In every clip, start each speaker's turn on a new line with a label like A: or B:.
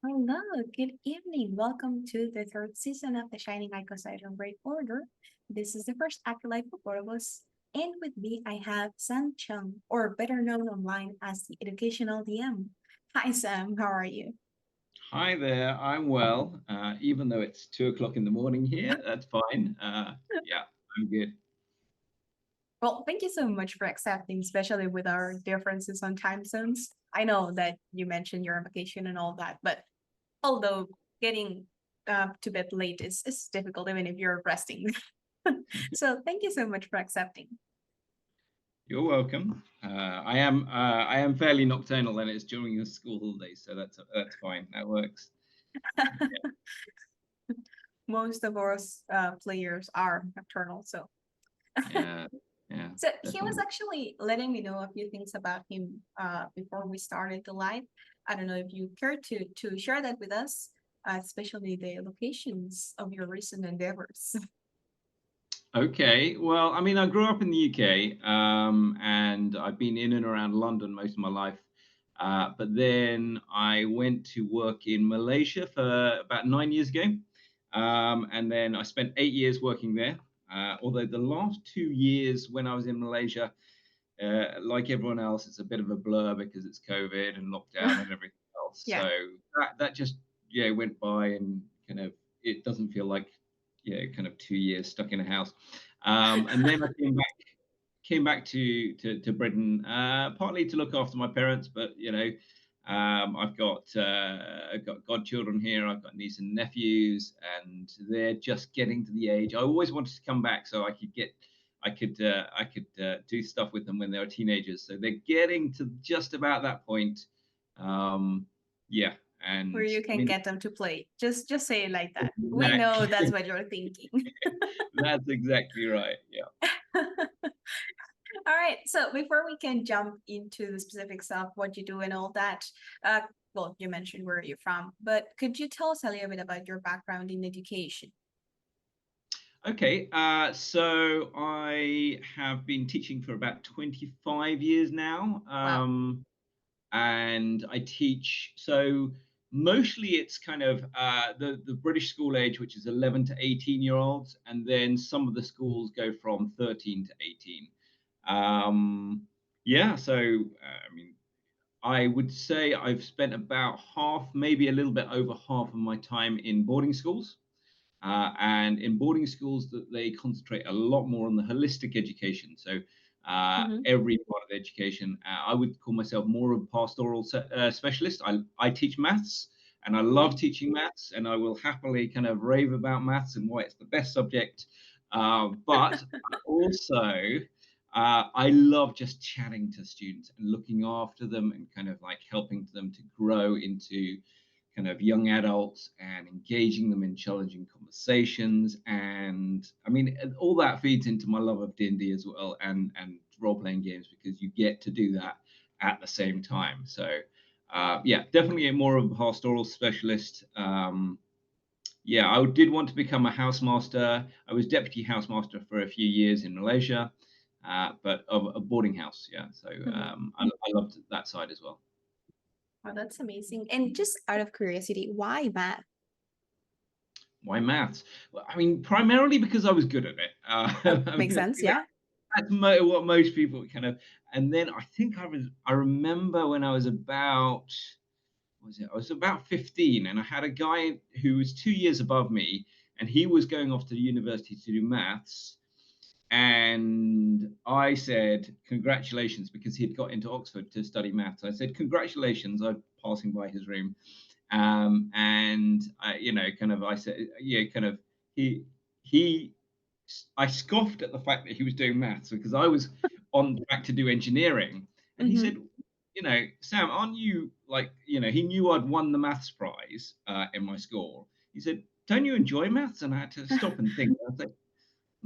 A: Hello, good evening. Welcome to the third season of the Shining Icos Item Break Order. This is the First Acolyte Fovorobos, and with me I have Sam Cheung, or better known online as the Educational DM. Hi Sam, how are you?
B: Hi there, I'm well. Even though it's 2 o'clock in the morning here, that's fine. Yeah, I'm good.
A: Well, thank you so much for accepting, especially with our differences on time zones. I know that you mentioned your vacation and all that, but although getting to bed late is difficult even if you're resting. So thank you so much for accepting.
B: You're welcome. I am fairly nocturnal, and it's during the school holidays, so that's fine. That works.
A: Most of us players are nocturnal. So,
B: Yeah, yeah,
A: so he was
B: definitely.
A: actually letting me know a few things about him before we started the live. I don't know if you care to share that with us, especially the locations of your recent endeavors.
B: Okay, well, I mean, I grew up in the UK, and I've been in and around London most of my life. But then I went to work in Malaysia for about 9 years ago. And then I spent 8 years working there. Although the last 2 years when I was in Malaysia, like everyone else, it's a bit of a blur because it's COVID and lockdown and everything else.
A: Yeah.
B: So that just went by, and kind of it doesn't feel like kind of 2 years stuck in a house. And then I came back to Britain, partly to look after my parents, but I've got godchildren here. I've got nieces and nephews, and they're just getting to the age. I always wanted to come back so I could do stuff with them when they were teenagers. So they're getting to just about that point. Um, yeah,
A: Where
B: and
A: you
B: I
A: can
B: mean,
A: get them to play. Just say it like that. We know
B: exactly,
A: that's what you're thinking.
B: that's exactly right. Yeah.
A: All right. So before we can jump into the specifics of what you do and all that, uh, well, you mentioned where you're from, but could you tell us a little bit about your background in education?
B: Okay, so I have been teaching for about 25 years now,
A: Wow.
B: and I teach. So mostly it's kind of the British school age, which is 11 to 18 year olds, and then some of the schools go from 13 to 18. Yeah, so I mean, I would say I've spent about half, maybe a little bit over half of my time in boarding schools. And in boarding schools, that they concentrate a lot more on the holistic education. So
A: Hmm.
B: every part of education, I would call myself more of a pastoral specialist. I teach maths, and I love
A: Okay.
B: teaching maths, and I will happily kind of rave about maths and why it's the best subject. But also, I love just chatting to students and looking after them and kind of like helping them to grow into kind of young adults and engaging them in challenging conversations. And I mean, all that feeds into my love of D&D as well, and role playing games, because you get to do that at the same time. So yeah, definitely a more of a pastoral specialist. Yeah, I did want to become a housemaster. I was deputy housemaster for a few years in Malaysia, but of a boarding house. Yeah, so
A: Hmm.
B: I loved that side as well.
A: Wow, that's amazing. And just out of curiosity, why math?
B: Why maths? Well, I mean, primarily because I was good at it. I
A: Makes
B: mean,
A: sense, yeah.
B: that's what most people kind of. And then I think I remember when I was about, what was it? I was about 15, and I had a guy who was 2 years above me, and he was going off to university to do maths. And I said, congratulations, because he'd got into Oxford to study maths. I said, congratulations. I'm passing by his room. And kind of, I said, yeah, kind of, he, he, I scoffed at the fact that he was doing maths because I was on track to do engineering. And he said,
A: Hmm.
B: Sam, aren't you like, he knew I'd won the maths prize in my school. He said, don't you enjoy maths? And I had to stop and think. I was like,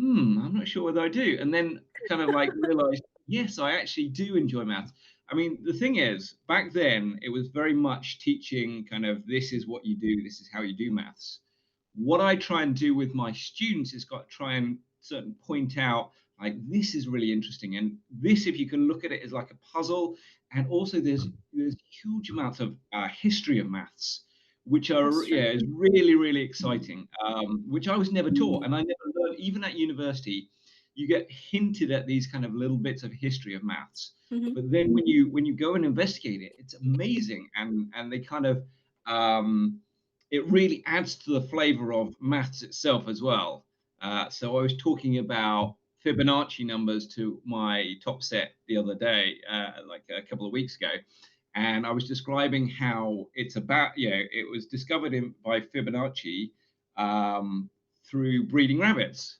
B: I'm not sure whether I do. And then kind of like realized, yes, I actually do enjoy maths. I mean, the thing is, back then it was very much teaching kind of this is what you do, this is how you do maths. What I try and do with my students is got to try and certain point out like this is really interesting, and this, if you can look at it as like a puzzle, and also there's huge amounts of history of maths, which are,
A: That's
B: yeah,
A: true.
B: is really, really exciting, which I was never taught, and I never learned. Even at university, you get hinted at these kind of little bits of history of maths,
A: Hmm.
B: but then when you go and investigate it, it's amazing, and they kind of it really adds to the flavor of maths itself as well. So I was talking about Fibonacci numbers to my top set the other day, like a couple of weeks ago, and I was describing how it's about, it was discovered by Fibonacci um, through breeding rabbits.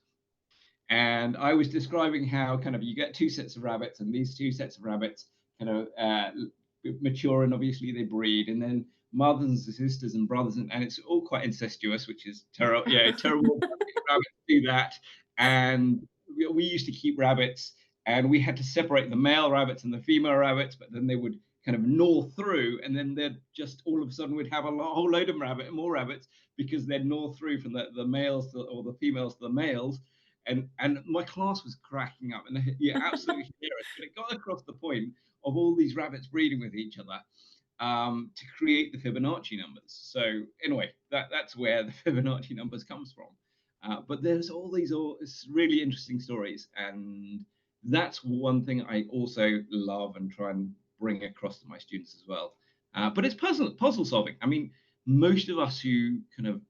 B: And I was describing how kind of you get two sets of rabbits, and these two sets of rabbits kind of mature, and obviously they breed, and then mothers and sisters and brothers, and it's all quite incestuous, which is terrible. Yeah, terrible. Rabbits do that, and we used to keep rabbits, and we had to separate the male rabbits and the female rabbits, but then they would kind of gnaw through, and then they'd just all of a sudden we'd have a whole load of more rabbits because they'd gnaw through from the males or the females to the males, and my class was cracking up, and yeah, absolutely hilarious. But it got across the point of all these rabbits breeding with each other to create the Fibonacci numbers. So anyway, that's where the Fibonacci numbers comes from. But there's it's really interesting stories, and that's one thing I also love and try and bring across to my students as well. But it's puzzle solving. I mean, most of us who kind of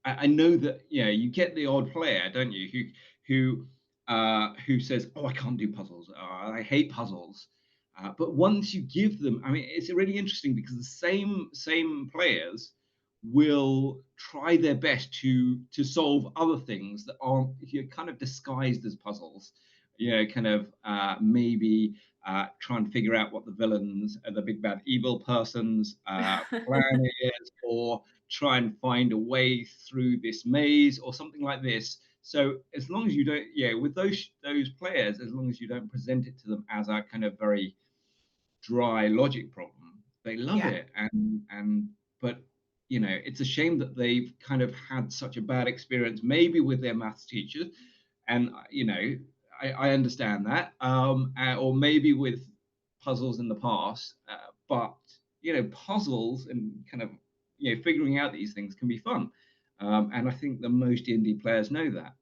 B: I know that, you get the odd player, don't you, who says, "Oh, I can't do puzzles. I hate puzzles." But once you give them, I mean, it's really interesting because the same players will try their best to solve other things that aren't, kind of disguised as puzzles. Kind of maybe try and figure out what the villains, the big bad evil person's plan is, or try and find a way through this maze or something like this. So as long as you don't, with those players, as long as you don't present it to them as a kind of very dry logic problem, they love
A: Yeah.
B: it. And but it's a shame that they've kind of had such a bad experience, maybe with their maths teachers, and I understand that, or maybe with puzzles in the past, but puzzles and kind of figuring out these things can be fun, and I think that most indie players know that.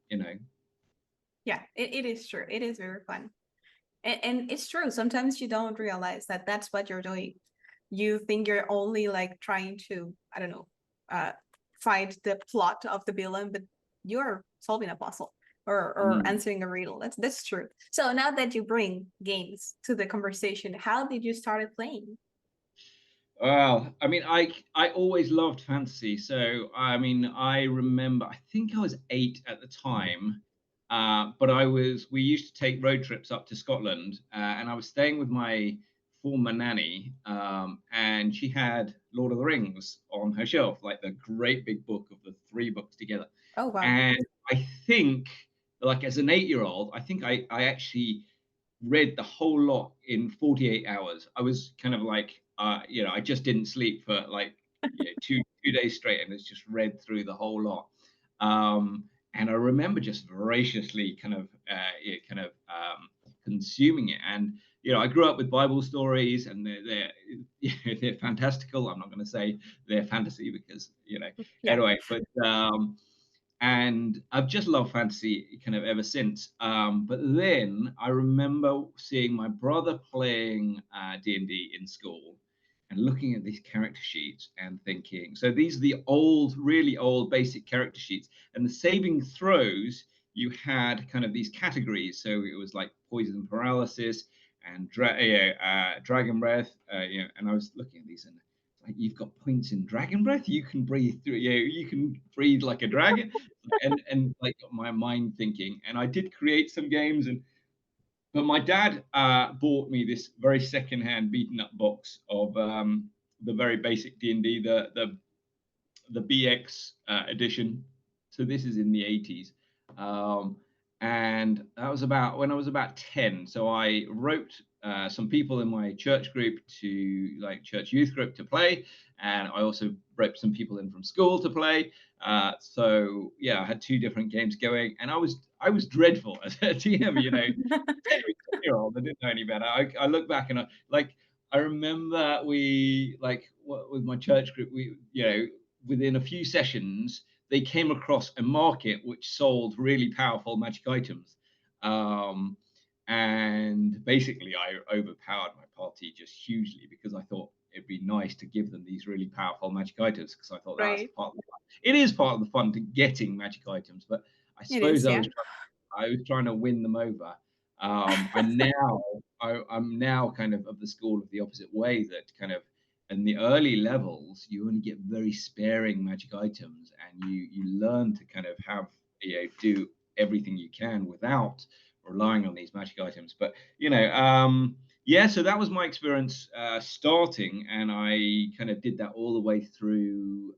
A: Yeah, it is true. It is very fun. And it's true. Sometimes you don't realize that that's what you're doing. You think you're only like trying to, I don't know, uh, find the plot of the villain, but you're solving a puzzle or
B: Mm.
A: answering a riddle. That's true. So now that you bring games to the conversation, how did you started playing?
B: Well, I mean, I always loved fantasy. So I mean, I remember, I think I was 8 at the time, but we used to take road trips up to Scotland, and I was staying with my former nanny, and she had Lord of the Rings on her shelf, like the great big book of the three books together.
A: Oh wow.
B: And I think, like as an 8-year-old, I think I actually read the whole lot in 48 hours. I was kind of like, I just didn't sleep for like, two days straight, and it's just read through the whole lot. And I remember just voraciously consuming it. And I grew up with Bible stories, and they're fantastical. I'm not going to say they're fantasy because
A: Yeah.
B: anyway, but and I've just loved fantasy kind of ever since. But then I remember seeing my brother playing D&D in school and looking at these character sheets and thinking, so these are the old, really old basic character sheets, and the saving throws, you had kind of these categories. So it was like poison paralysis and dragon breath, and I was looking at these, and like, you've got points in dragon breath, you can breathe through, you can breathe like a dragon, and like my mind thinking, and I did create some games, and but my dad bought me this very secondhand beaten up box of the very basic D&D, the BX edition. So this is in the 80s. Um, and that was about when I was about 10. So I wrote some people in my church group like church youth group to play. And I also wrote some people in from school to play. So yeah, I had two different games going, and I was dreadful as a TM, 10-year-old. I didn't know any better. I look back and I remember we like with my church group, we within a few sessions they came across a market which sold really powerful magic items. Um, and basically, I overpowered my party just hugely because I thought it'd be nice to give them these really powerful magic items because I thought that's
A: Right.
B: part of the fun. It is part of the fun to getting magic items, but I
A: It
B: suppose
A: is, yeah.
B: I was trying to win them over. I now I'm now kind of the school of the opposite way that kind of in the early levels you only get very sparing magic items and you learn to kind of have do everything you can without relying on these magic items. But yeah, so that was my experience starting, and I kind of did that all the way through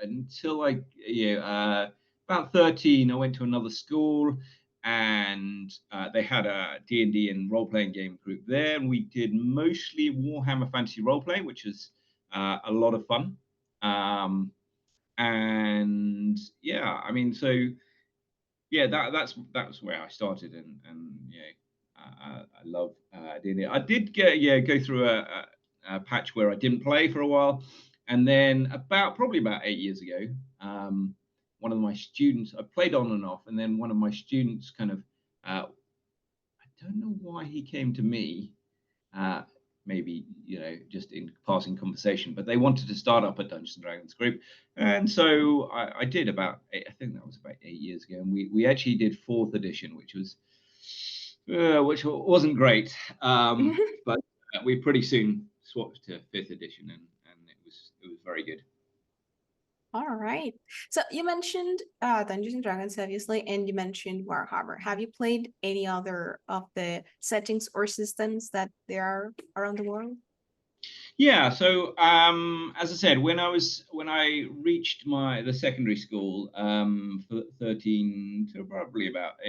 B: until about 13. I went to another school, and they had a D&D and role-playing game group there, and we did mostly Warhammer Fantasy role-play, which is a lot of fun. And yeah, I mean, so yeah, that's where I started, and I love D&D. I did go through a patch where I didn't play for a while, and then probably about 8 years ago, one of my students I played on and off, and then one of my students kind of I don't know why he came to me, uh, maybe just in passing conversation, but they wanted to start up a Dungeons and Dragons group, and so I did about I think that was about 8 years ago, and we actually did fourth edition, which wasn't great, but we pretty soon swapped to fifth edition, and it was very good.
A: All right. So you mentioned Dungeons and Dragons, obviously, and you mentioned Warhammer. Have you played any other of the settings or systems that there are around the world?
B: Yeah, so as I said, when I reached the secondary school, for 13 to probably about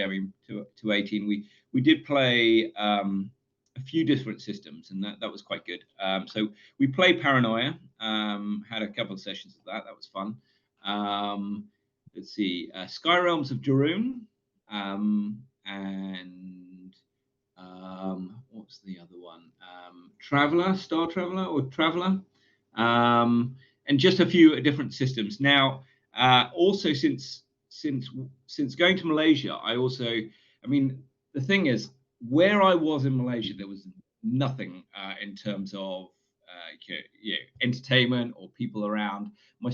B: to 18, we did play a few different systems, and that was quite good. So we played Paranoia, had a couple of sessions of that. That was fun. Let's see, Sky Realms of Darun, and what's the other one? Star Traveler, or Traveler, and just a few different systems. Now, also since going to Malaysia, I mean, the thing is, where I was in Malaysia, there was nothing in terms of entertainment or people around. My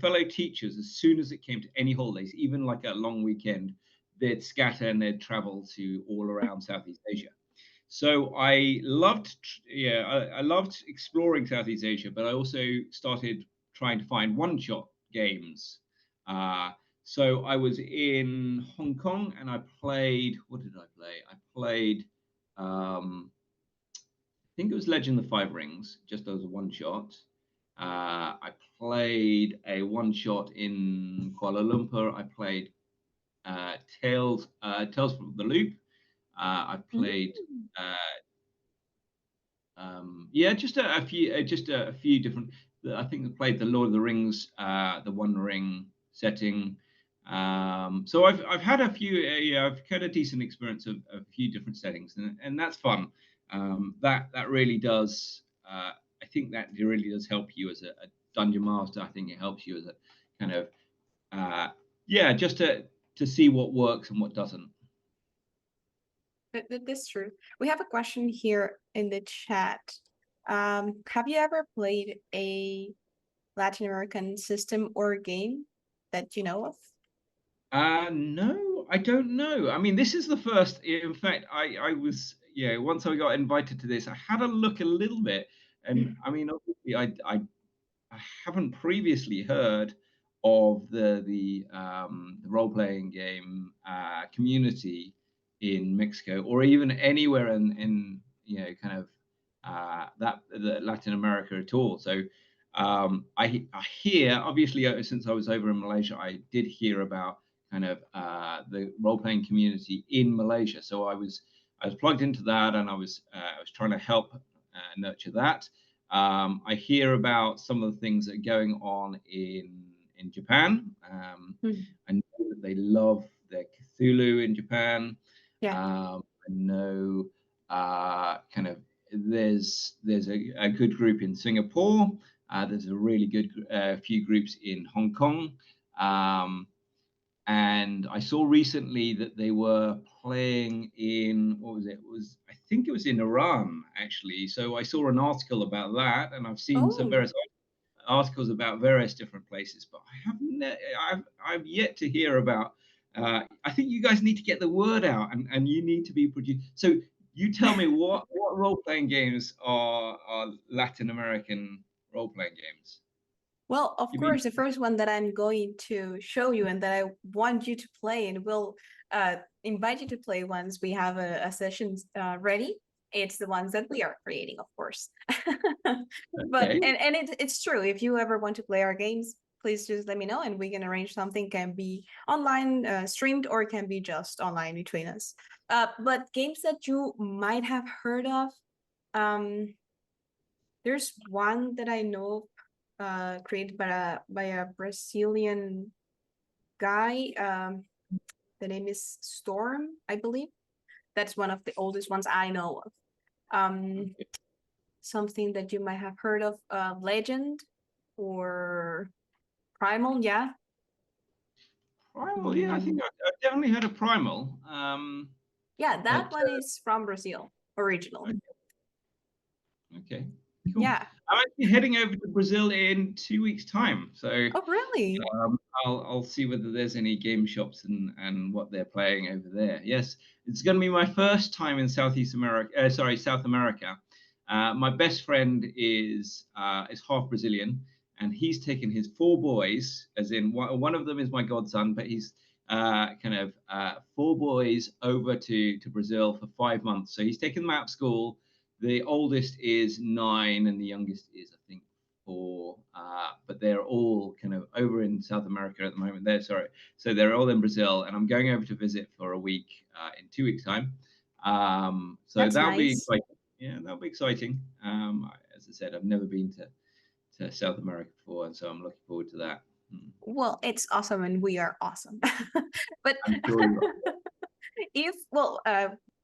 B: fellow teachers, as soon as it came to any holidays, even like a long weekend, they'd scatter and they'd travel to all around Southeast Asia. So I loved exploring Southeast Asia, but I also started trying to find one-shot games. So I was in Hong Kong, and I played. What did I play? I played. I think it was Legend of the Five Rings, just as a one-shot. I played a one-shot in Kuala Lumpur. I played Tales from the Loop. I played
A: Mm.
B: uh, yeah, just a few different. I think I played the Lord of the Rings, the One Ring setting. So I've had a few. Yeah, I've had a decent experience of a few different settings, and that's fun. That really does. I think that really does help you as a dungeon master. I think it helps you as a kind of uh, yeah, just to see what works and what doesn't.
A: That's true. We have a question here in the chat. Have you ever played a Latin American system or game that you know of?
B: No, I don't know. I mean, this is the first. In fact, I was, once I got invited to this, I had a look a little bit, and I mean, obviously, I haven't previously heard of the role playing game community in Mexico, or even anywhere in kind of that the Latin America at all. So I hear, obviously, since I was over in Malaysia, I did hear about kind of the role playing community in Malaysia. So I was plugged into that, and I was trying to help nurture that. I hear about some of the things that are going on in Japan.
A: Hmm.
B: I know that they love their Cthulhu in Japan.
A: Yeah.
B: I know kind of there's a good group in Singapore. There's a really good few groups in Hong Kong. Um, and I saw recently that they were playing in, what was it? I think it was in Iran actually. So I saw an article about that, and I've seen some
A: Oh,
B: various articles about various different places, but I've yet to hear about. I think you guys need to get the word out, and you need to be produced. So you tell me what role playing games are Latin American role playing games?
A: well, of
B: Give me.
A: course, the first one that I'm going to show you and that I want you to play and will invite you to play once we have a session ready. It's the ones that we are creating, of course. But
B: Okay.
A: and it's true. If you ever want to play our games, please just let me know and we can arrange something. Can be online, streamed, or it can be just online between us. But games that you might have heard of, um, there's one that I know created by a Brazilian guy. The name is Storm, I believe. That's one of the oldest ones I know of. Um, Something that you might have heard of, Legend or Primal, yeah.
B: Primal, yeah, I think
A: Mm,
B: I've definitely heard of Primal.
A: yeah, that
B: But
A: one is from Brazil originally.
B: okay, cool.
A: Yeah.
B: I'm actually heading over to Brazil in 2 weeks' time, so
A: Oh, really?
B: I'll see whether there's any game shops and what they're playing over there. Yes, it's going to be my first time in Southeast America. Sorry, South America. My best friend is half Brazilian, and he's taken his four boys, as in one of them is my godson, but he's kind of four boys over to Brazil for 5 months. So he's taken them out of school. The oldest is 9, and the youngest is, I think, 4. But they're all kind of over in South America at the moment. So they're all in Brazil, and I'm going over to visit for a week in 2 weeks' time. So
A: That's
B: that'll be
A: nice.
B: exciting. Yeah, that'll be exciting. As I said, I've never been to South America before, and so I'm looking forward to that.
A: Well, it's awesome and we are awesome. But
B: I'm sure you are.
A: if well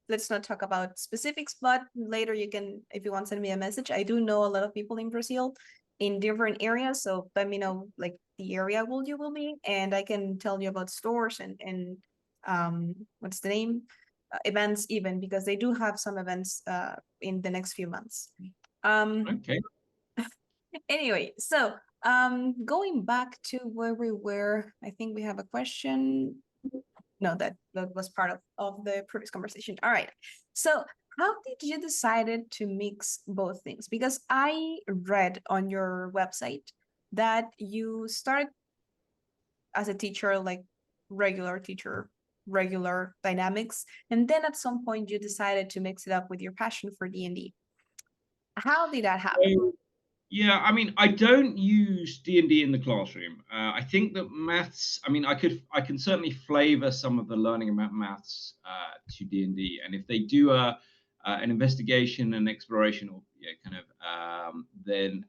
A: let's not talk about specifics, but later you can, if you want, send me a message. I do know a lot of people in Brazil in different areas, so let me know like the area will you will be, and I can tell you about stores and what's the name, events, even because they do have some events in the next few months. um
B: Okay.
A: Anyway, so going back to where we were, I think we have a question. No, that was part of the previous conversation. All right. So how did you decided to mix both things? Because I read on your website that you started as a teacher, like regular teacher, regular dynamics, and then at some point you decided to mix it up with your passion for D&D. How did that happen?
B: So, yeah, I mean, I don't use D&D in the classroom. I think that maths. I mean, I can certainly flavor some of the learning about maths to D&D, and if they do an investigation and exploration, or yeah, kind of, then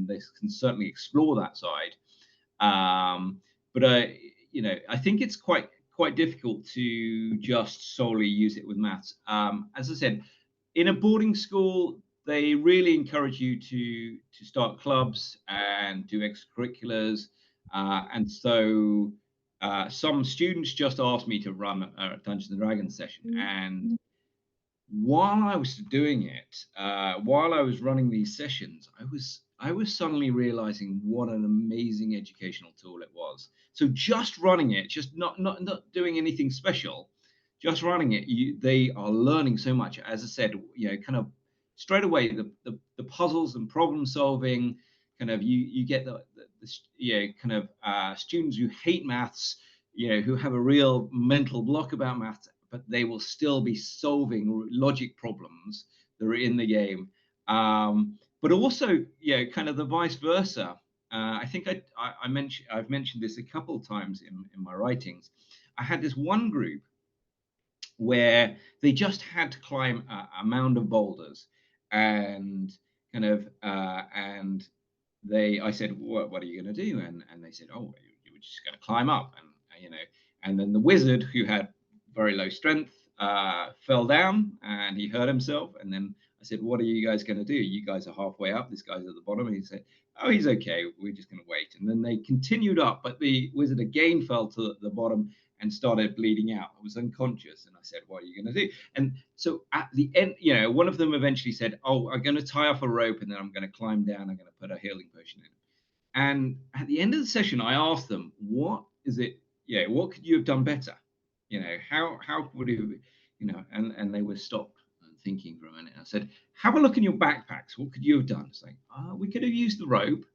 B: they can certainly explore that side. Um, but I think it's quite difficult to just solely use it with maths. As I said, in a boarding school, they really encourage you to start clubs and do extracurriculars, and so some students just asked me to run a Dungeons and Dragons session, and while I was doing it, while I was running these sessions, I was suddenly realizing what an amazing educational tool it was. So just running it, just not doing anything special, just running it, they are learning so much. As I said, kind of straight away the puzzles and problem solving, kind of you get kind of students who hate maths, who have a real mental block about maths, but they will still be solving logic problems that are in the game. But also, kind of the vice versa. I think I've mentioned this a couple of times in my writings. I had this one group where they just had to climb a mound of boulders, and kind of and I said, what are you going to do? And they said, oh, you were just going to climb up, and then the wizard, who had very low strength, fell down and he hurt himself. And then I said, what are you guys going to do? You guys are halfway up. This guy's at the bottom. And he said, oh, he's okay. We're just going to wait. And then they continued up, but the wizard again fell to the bottom and started bleeding out. I was unconscious. And I said, what are you going to do? And so at the end, one of them eventually said, oh, I'm going to tie off a rope and then I'm going to climb down. I'm going to put a healing potion in. And at the end of the session, I asked them, what is it? Yeah, what could you have done better? How would you, and they were stopped and thinking for a minute. I said, have a look in your backpacks. What could you have done? It's like, we could have used the rope.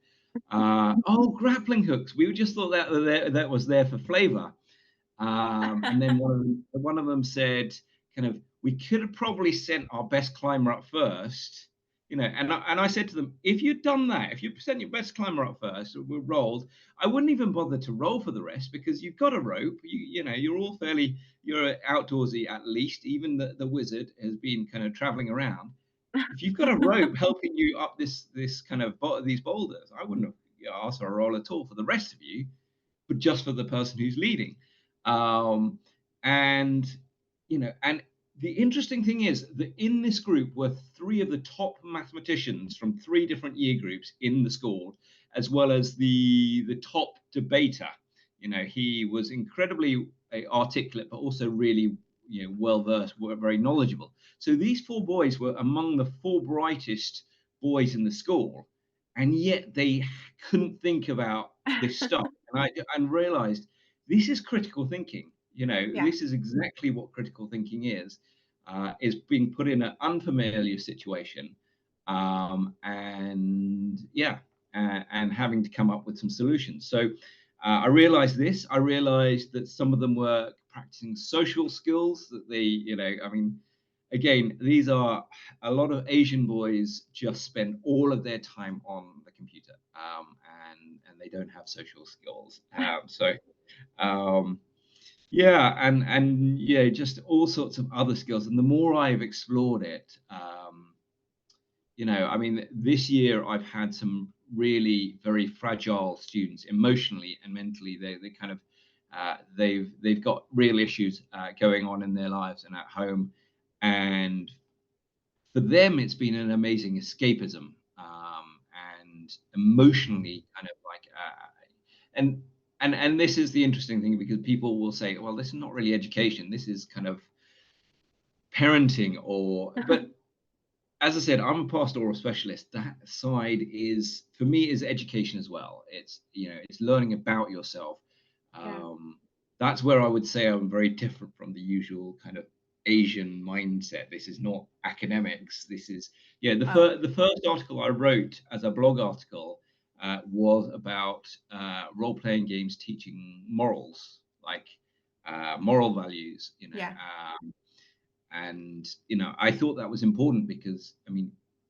B: Oh, grappling hooks. We just thought that was there for flavor. And then one of them said, kind of, we could have probably sent our best climber up first, And I said to them, if you'd done that, if you sent your best climber up first, we rolled, I wouldn't even bother to roll for the rest because you've got a rope. You're all you're outdoorsy at least. Even the wizard has been kind of traveling around. If you've got a rope helping you up this kind of these boulders, I wouldn't have asked for a roll at all for the rest of you, but just for the person who's leading. Um, and and the interesting thing is that in this group were three of the top mathematicians from three different year groups in the school, as well as the top debater. He was incredibly articulate, but also really well versed, very knowledgeable. So these four boys were among the four brightest boys in the school, and yet they couldn't think about this stuff. And realized this is critical thinking.
A: Yeah.
B: This is exactly what critical thinking is being put in an unfamiliar situation, and having to come up with some solutions. So I realized this. I realized that some of them were practicing social skills that again, these are a lot of Asian boys just spend all of their time on the computer, and they don't have social skills. Just all sorts of other skills. And the more I've explored it, this year I've had some really very fragile students emotionally and mentally. They kind of they've got real issues going on in their lives and at home, and for them it's been an amazing escapism, and emotionally kind of like and this is the interesting thing, because people will say, well, this is not really education, this is kind of parenting, but as I said, I'm a pastoral specialist. That side is, for me, is education as well. It's learning about yourself.
A: Yeah.
B: That's where I would say I'm very different from the usual kind of Asian mindset. This is not academics. This is the first article I wrote as a blog article was about role-playing games teaching morals, like moral values.
A: Yeah.
B: And I thought that was important because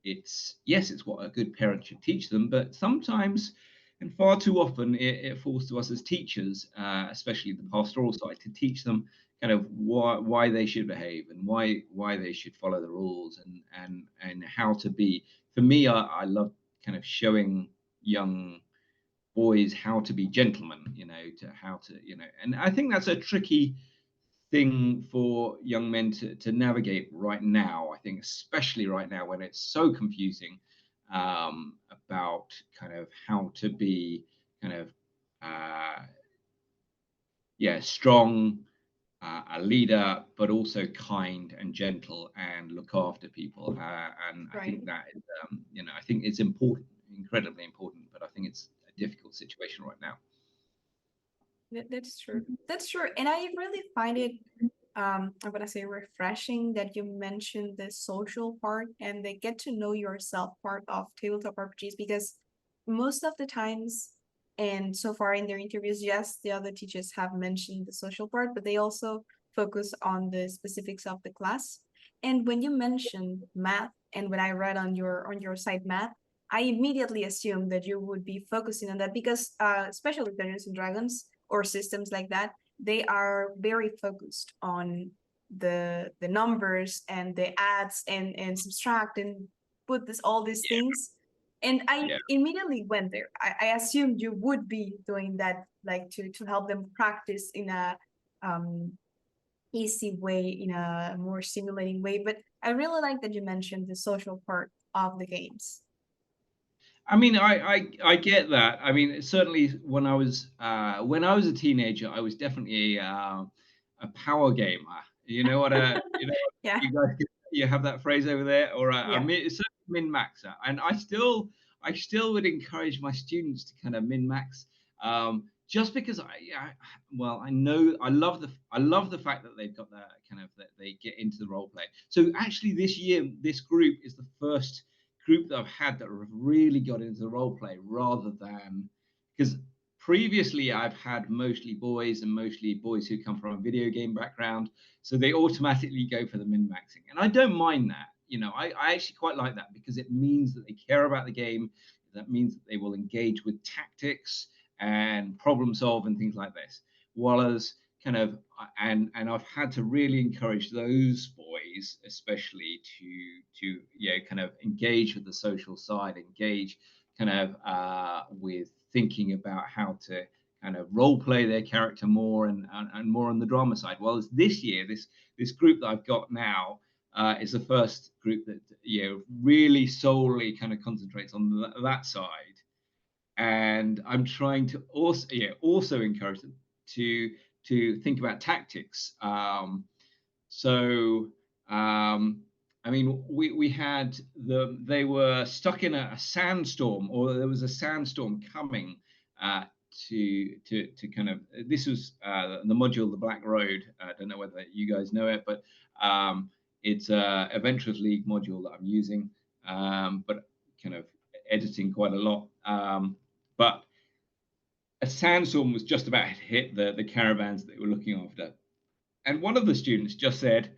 B: it's what a good parent should teach them, but sometimes and far too often it falls to us as teachers, especially the pastoral side, to teach them kind of why they should behave and why they should follow the rules, and how to be. For me, I love kind of showing young boys how to be gentlemen, and I think that's a tricky thing for young men to navigate right now. I think especially right now when it's so confusing, about kind of how to be kind of strong, a leader, but also kind and gentle and look after people. And I
A: Right.
B: think that is, I think it's important, incredibly important, but I think it's a difficult situation right now.
A: That's true. That's true. And I really find it, I'm gonna say refreshing that you mentioned the social part and the get to know yourself part of tabletop RPGs, because most of the times, and so far in their interviews, yes, the other teachers have mentioned the social part, but they also focus on the specifics of the class. And when you mentioned math, and when I read on your site math, I immediately assumed that you would be focusing on that because, especially Dungeons and Dragons or systems like that, they are very focused on the numbers and the adds and subtract and put this all these
B: Yeah,
A: things. And I
B: yeah,
A: immediately went there. I assumed you would be doing that, like to help them practice in a easy way, in a more stimulating way. But I really like that you mentioned the social part of the games.
B: I mean, I get that. I mean, certainly when I was a teenager, I was definitely a power gamer. You know what?
A: Yeah,
B: You guys you have that phrase over there, or
A: yeah,
B: it's a min maxer, and I still would encourage my students to kind of min max, just because well, I love the fact that they've got that kind of that they get into the role play. So actually, this year, this group is the first group that I've had that have really got into the role play, rather than, because previously I've had mostly boys, and mostly boys who come from a video game background, so they automatically go for the min maxing, and I don't mind that. I actually quite like that, because it means that they care about the game. That means that they will engage with tactics and problem solve and things like this. Whereas kind of and I've had to really encourage those boys, especially, to kind of engage with the social side, engage kind of with thinking about how to kind of role play their character more, and more on the drama side. Well, as this year, this group that I've got now is the first group that really solely kind of concentrates on that side, and I'm trying to also encourage them to think about tactics. So I mean, we had they were stuck in a sandstorm, or there was a sandstorm coming uh, to kind of, this was the module, the Black Road. I don't know whether you guys know it, but it's a Adventurers League module that I'm using, but kind of editing quite a lot. But a sandstorm was just about to hit the caravans that they were looking after, and one of the students just said,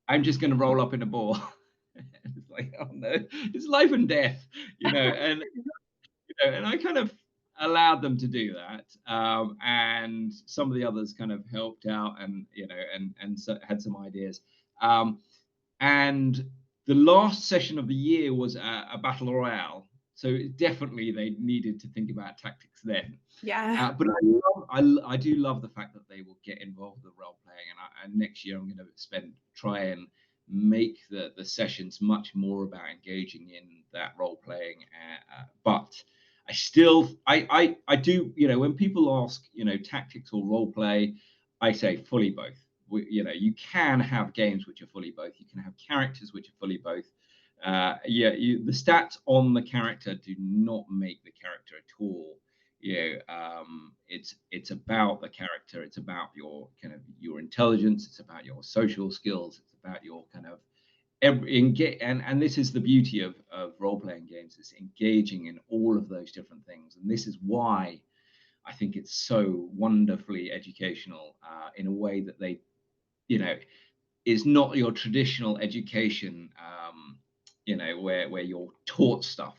B: "I'm just going to roll up in a ball." And it's like, oh no, it's life and death, and I kind of allowed them to do that, and some of the others kind of helped out, and so had some ideas. Um, and the last session of the year was a battle royale, so definitely they needed to think about tactics then.
A: yeah.
B: But I do love the fact that they will get involved with role playing, and next year I'm going to try and make the sessions much more about engaging in that role playing. But I do, when people ask, tactics or role play, I say fully both. You can have games which are fully both. You can have characters which are fully both. The stats on the character do not make the character at all. It's about the character. It's about your kind of your intelligence. It's about your social skills. It's about your kind of and this is the beauty of role playing games. It's engaging in all of those different things, and this is why I think it's so wonderfully educational, in a way that they, you know, is not your traditional education, where you're taught stuff.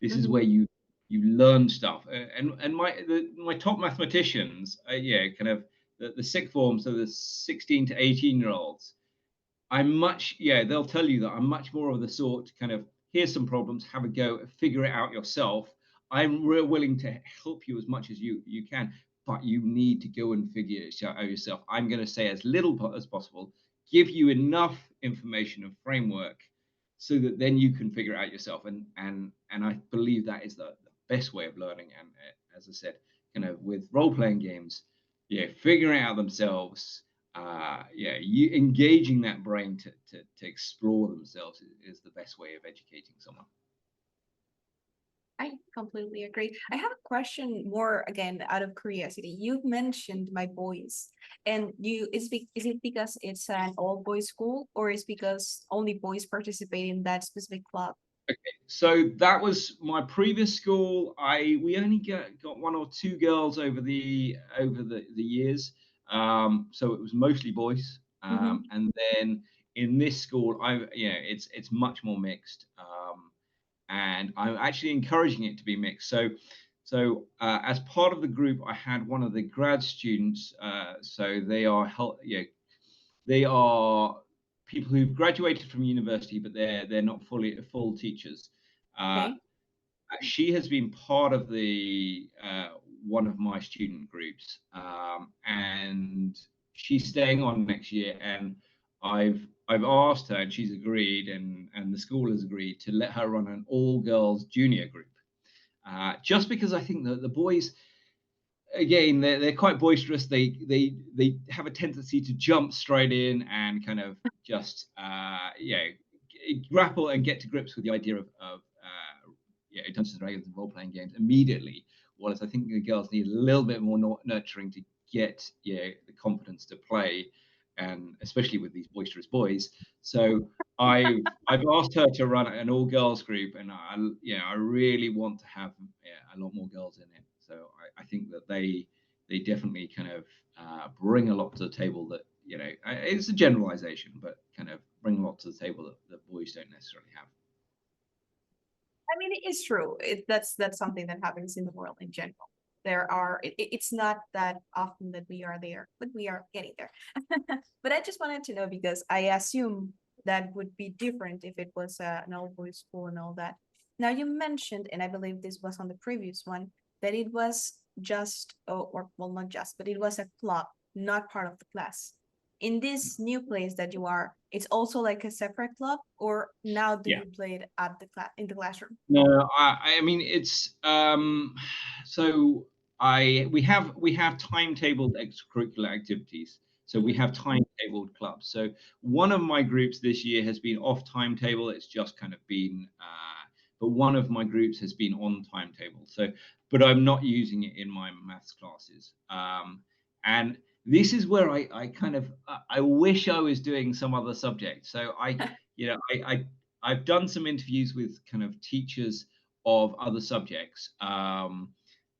B: This is where
A: Mhm.
B: you learn stuff. And my top mathematicians, kind of the sixth form, so the 16 to 18-year-olds, they'll tell you that I'm much more of the sort to kind of, here's some problems, have a go, figure it out yourself. I'm real willing to help you as much as you can, but you need to go and figure it out yourself. I'm going to say as little as possible, give you enough information and framework so that then you can figure it out yourself. And I believe that is the best way of learning. And as I said, kind of with role playing games, figuring it out themselves, you engaging that brain to explore themselves is the best way of educating someone.
A: I completely agree. I have a question more again out of curiosity. You've mentioned my boys, and is it because it's an all boys school, or is because only boys participate in that specific club?
B: So that was my previous school. We only got one or two girls over the years, so it was mostly boys.
A: Hmm.
B: And then in this school, it's much more mixed. And I'm actually encouraging it to be mixed. So as part of the group, I had one of the grad students. So they are people who've graduated from university, but they're not fully full teachers. Uh,
A: Okay.
B: she has been part of the one of my student groups, and she's staying on next year. And I've asked her, and she's agreed, and the school has agreed to let her run an all girls junior group. Just because I think that the boys, again, they're quite boisterous. They have a tendency to jump straight in and kind of just grapple and get to grips with the idea of Dungeons and Dragons and role playing games immediately. Whereas I think the girls need a little bit more nurturing to get the confidence to play, and especially with these boisterous boys. So I've asked her to run an all girls group, and I really want to have a lot more girls in it. So I think that they definitely kind of bring a lot to the table that it's a generalization, but kind of bring a lot to the table that boys don't necessarily have.
A: I mean, it is true. That's something that happens in the world in general. It's not that often that we are there, but we are getting there. But I just wanted to know because I assume that would be different if it was an all boys school and all that. Now you mentioned, and I believe this was on the previous one, that it was just, oh, or well, not just, but it was a club, not part of the class. In this new place that you are, it's also like a separate club, or now do
B: Yeah.
A: you play it at the class in the classroom?
B: No, I mean it's so I we have timetabled extracurricular activities. So we
A: Mhm.
B: have timetabled clubs. So one of my groups this year has been off timetable. It's just kind of been but one of my groups has been on timetable. So but I'm not using it in my maths classes. And this is where I kind of I wish I was doing some other subject. So I've done some interviews with kind of teachers of other subjects.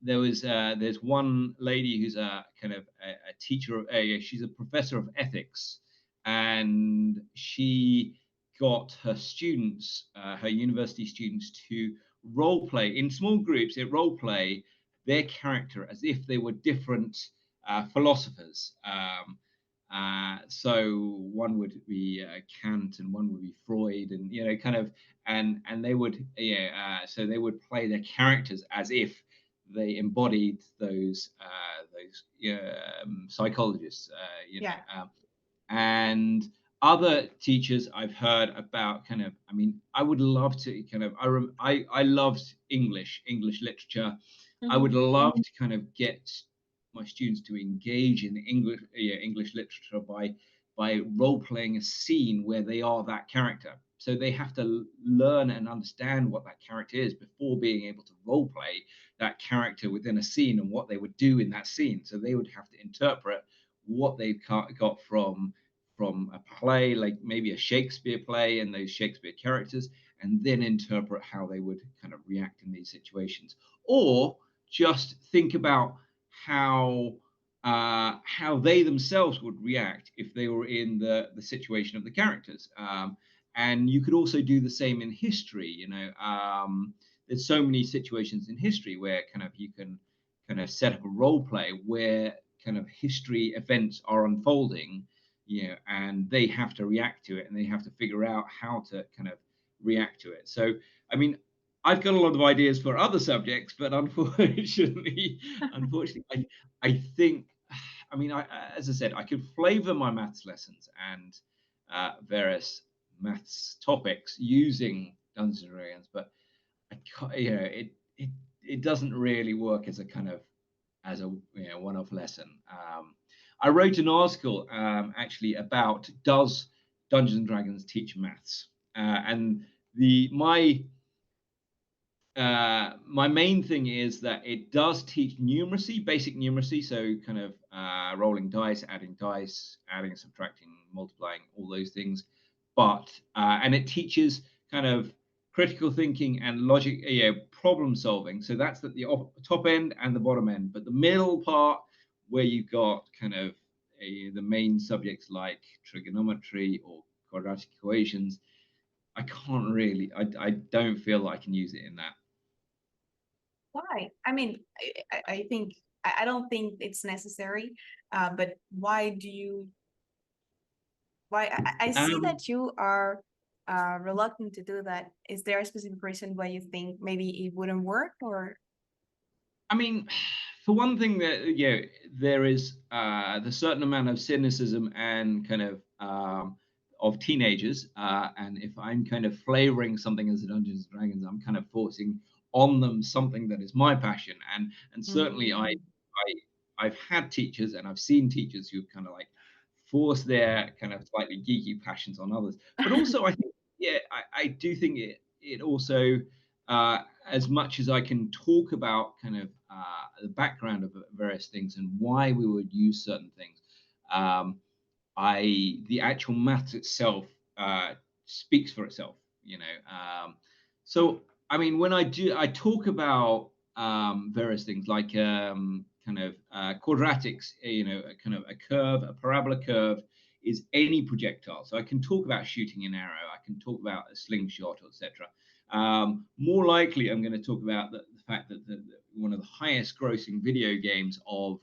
B: There's one lady who's a kind of a teacher. She's a professor of ethics, and she got her students, her university students, to role play in small groups. They role play their character as if they were different philosophers. So one would be Kant, and one would be Freud, and kind of, and they would, so they would play their characters as if they embodied those psychologists,
A: Yeah.
B: and other teachers I've heard about kind of, I mean, I would love to kind of, I loved English literature. I would
A: Mhm.
B: love to kind of get my students to engage in English literature by role playing a scene where they are that character. So they have to learn and understand what that character is before being able to role play that character within a scene and what they would do in that scene. So they would have to interpret what they've got from a play, like maybe a Shakespeare play and those Shakespeare characters, and then interpret how they would kind of react in these situations, or just think about how they themselves would react if they were in the situation of the characters. And you could also do the same in history. There's so many situations in history where kind of you can kind of set up a role play where kind of history events are unfolding, and they have to react to it, and they have to figure out how to kind of react to it. So, I mean, I've got a lot of ideas for other subjects, but unfortunately, I think, I mean, as I said, I could flavor my maths lessons and various maths topics using Dungeons and Dragons, but I can't, it doesn't really work as a kind of as a one-off lesson. I wrote an article actually about does Dungeons and Dragons teach maths, and the my main thing is that it does teach numeracy, basic numeracy, so kind of rolling dice, adding, subtracting, multiplying, all those things. But and it teaches kind of critical thinking and logic, problem solving. So that's at the top end and the bottom end. But the middle part, where you've got kind of the main subjects like trigonometry or quadratic equations, I can't really, I don't feel that I can use it in that.
A: Why? I mean, I think I don't think it's necessary. But why do you? Why I see
B: Um,
A: that you are reluctant to do that. Is there a specific reason why you think maybe it wouldn't work, or?
B: I mean, for one thing, that there is the certain amount of cynicism and kind of of teenagers, and if I'm kind of flavoring something as a Dungeons and Dragons, I'm kind of forcing on them something that is my passion. And certainly
A: Mm,
B: I've had teachers and I've seen teachers who kind of like force their kind of slightly geeky passions on others. But also I think, yeah, I do think it also, as much as I can talk about kind of the background of various things and why we would use certain things, um, the actual maths itself uh, speaks for itself, you know. So I mean, when I talk about various things like kind of quadratics, you know, a kind of a curve, a parabola curve is any projectile. So I can talk about shooting an arrow, I can talk about a slingshot, etc. More likely, I'm going to talk about the fact that one of the highest grossing video games of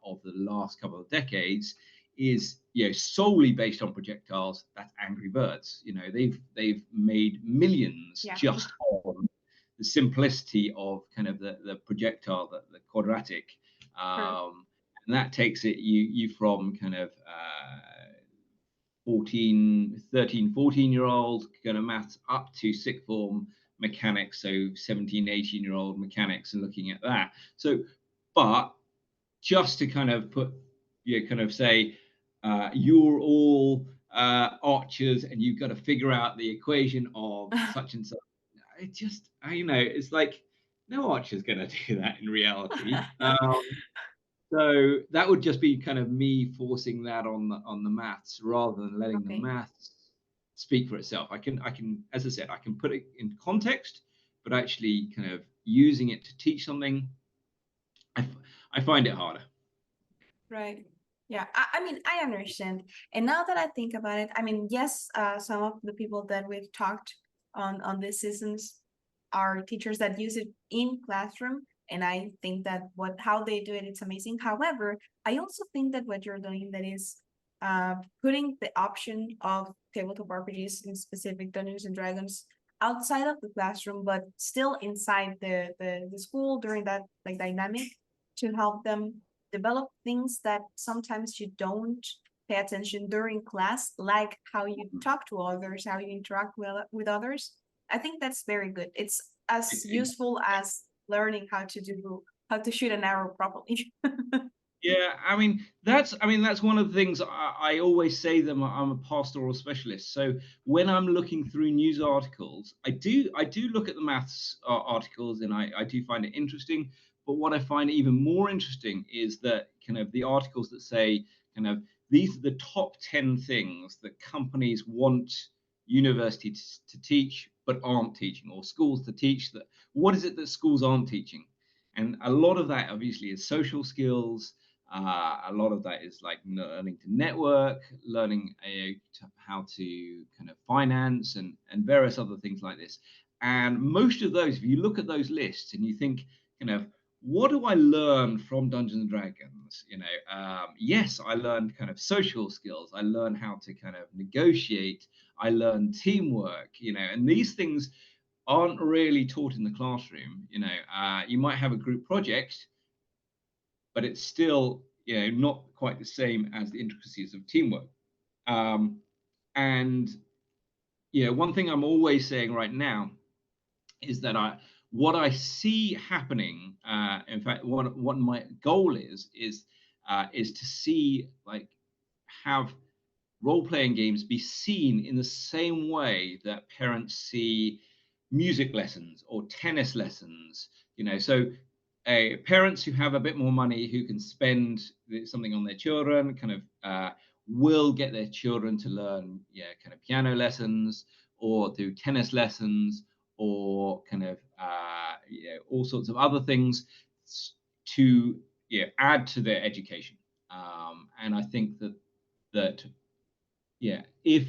B: of the last couple of decades is solely based on projectiles. That's Angry Birds. You know, they've made millions
A: yeah,
B: just on the simplicity of kind of the projectile, the quadratic,
A: correct.
B: and that takes you from kind of 14, 13, 14-year-old kind of maths up to sixth form mechanics, so 17, 18-year-old mechanics, and looking at that. So, but just to kind of kind of say, you're all archers and you've got to figure out the equation of such and such. It just, it's like no archer's going to do that in reality. So that would just be kind of me forcing that on the maths rather than letting the
A: Okay.
B: maths speak for itself. As I said, I can put it in context, but actually kind of using it to teach something, I, I find it harder.
A: Right. Yeah. I mean, I understand. And now that I think about it, I mean, yes, some of the people that we've talked on these seasons are teachers that use it in classroom. And I think that how they do it, it's amazing. However, I also think that what you're doing that is putting the option of tabletop RPGs in specific Dungeons and Dragons outside of the classroom, but still inside the school during that like dynamic to help them develop things that sometimes you don't pay attention during class, like how you talk to others, how you interact with others. I think that's very good. It's as useful as learning how to shoot an arrow properly.
B: Yeah, I mean that's one of the things I always say that I'm a pastoral specialist. So when I'm looking through news articles, I do look at the maths articles and I do find it interesting. But what I find even more interesting is that kind of the articles that say kind of these are the top 10 things that companies want universities to teach but aren't teaching, or schools to teach. That what is it that schools aren't teaching? And a lot of that obviously is social skills. A lot of that is like learning to network, learning how to kind of finance and various other things like this. And most of those, if you look at those lists and you think, kind of, what do I learn from Dungeons and Dragons? Yes, I learned kind of social skills. I learned how to kind of negotiate. I learned teamwork. And these things aren't really taught in the classroom. You might have a group project, but it's still not quite the same as the intricacies of teamwork. And one thing I'm always saying right now is that what I see happening, in fact, what my goal is to see, like, have role-playing games be seen in the same way that parents see music lessons or tennis lessons. So parents who have a bit more money, who can spend something on their children, kind of will get their children to learn, kind of piano lessons or do tennis lessons or kind of all sorts of other things to add to their education. And I think that if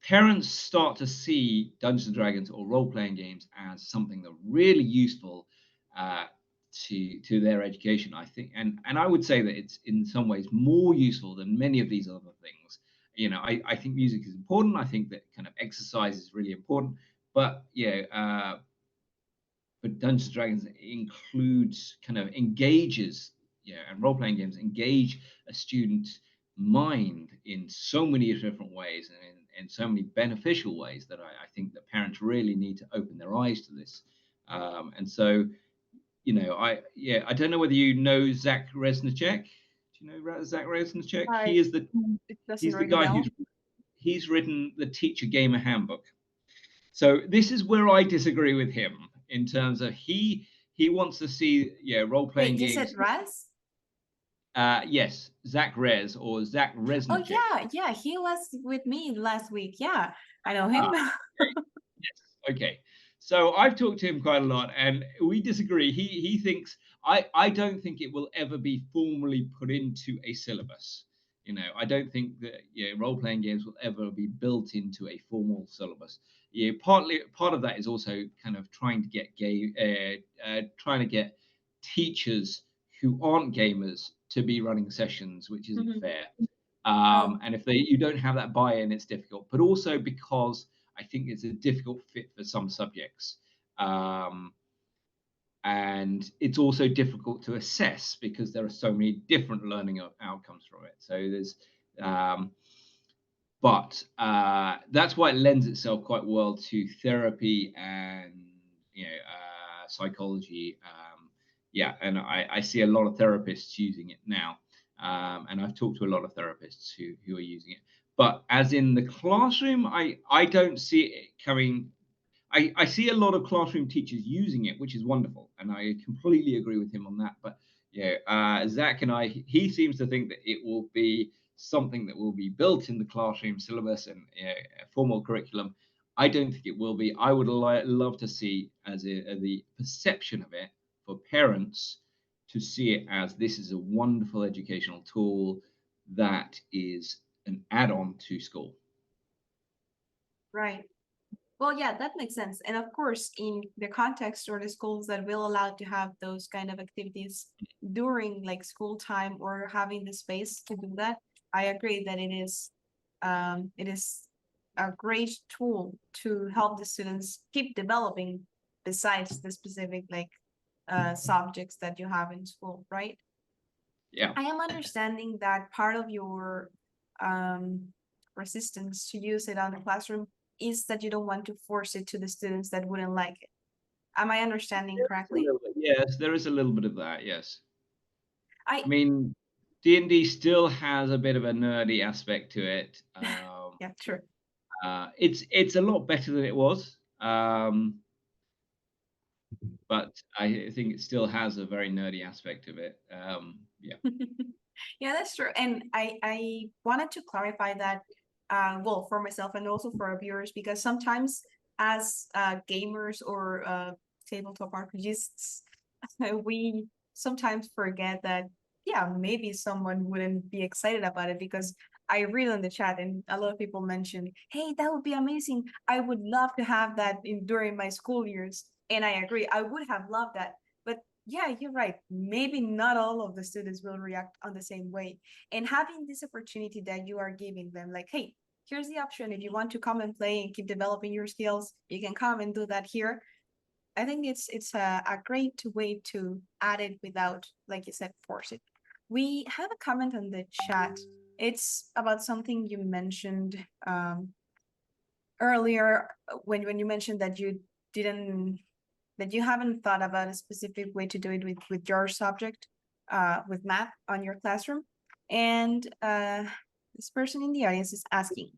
B: parents start to see Dungeons and Dragons or role-playing games as something that really useful uh, to their education, I think, and I would say that it's in some ways more useful than many of these other things. I think music is important. I think that kind of exercise is really important. But but Dungeons and Dragons includes kind of engages, and role-playing games engage a student mind in so many different ways and in so many beneficial ways that I think that parents really need to open their eyes to this. And so, I don't know whether you know Zach Resnicek. Do you know Zach Resnicek?
A: I it doesn't
B: He's the
A: ring a
B: guy
A: bell.
B: he's written the Teacher Gamer Handbook. So this is where I disagree with him in terms of he wants to see role playing
A: Wait, you
B: games.
A: said Raz?
B: Yes, Zach Rez or Zach
A: Oh
B: Resnicek.
A: yeah, yeah, he was with me last week. Yeah, I know him.
B: Ah, yes. Okay. So I've talked to him quite a lot, and we disagree. He thinks I don't think it will ever be formally put into a syllabus. I don't think that role playing games will ever be built into a formal syllabus. Part of that is also kind of trying to get trying to get teachers who aren't gamers to be running sessions, which isn't
A: Mhm.
B: fair.
A: Oh,
B: And if you don't have that buy-in, it's difficult. But also because I think it's a difficult fit for some subjects. Um, and it's also difficult to assess because there are so many different learning outcomes from it. So um, but that's why it lends itself quite well to therapy and psychology. Yeah, and I see a lot of therapists using it now, and I've talked to a lot of therapists who are using it. But as in the classroom, I don't see it coming. I see a lot of classroom teachers using it, which is wonderful, and I completely agree with him on that. But Zach and he seems to think that it will be something that will be built in the classroom syllabus and a formal curriculum. I don't think it will be. I would love to see the perception of it for parents to see it as this is a wonderful educational tool that is an add-on to school.
A: right. Well, yeah, that makes sense. And of course, in the context or the schools that will allow to have those kind of activities during like school time or having the space to do that, I agree that it is a great tool to help the students keep developing besides the specific like subjects that you have in school, right?
B: Yeah.
A: I am understanding that part of your um, resistance to use it on the classroom is that you don't want to force it to the students that wouldn't like it. Am I understanding correctly?
B: Yes, there is a little bit of that. Yes.
A: I
B: I mean, D&D still has a bit of a nerdy aspect to it.
A: yeah, true.
B: It's a lot better than it was, but I think it still has a very nerdy aspect of it. Yeah.
A: Yeah, that's true. And I wanted to clarify that well for myself and also for our viewers because sometimes as gamers or tabletop RPGists we sometimes forget that yeah maybe someone wouldn't be excited about it because I read on the chat and a lot of people mentioned hey that would be amazing I would love to have that during my school years and I agree I would have loved that but yeah you're right maybe not all of the students will react on the same way and having this opportunity that you are giving them like hey here's the option if you want to come and play and keep developing your skills you can come and do that here. I think it's a great way to add it without, like you said, force it. We have a comment on the chat. It's about something you mentioned earlier when you mentioned that you didn't that you haven't thought about a specific way to do it with your subject, with math on your classroom. And this person in the audience is asking,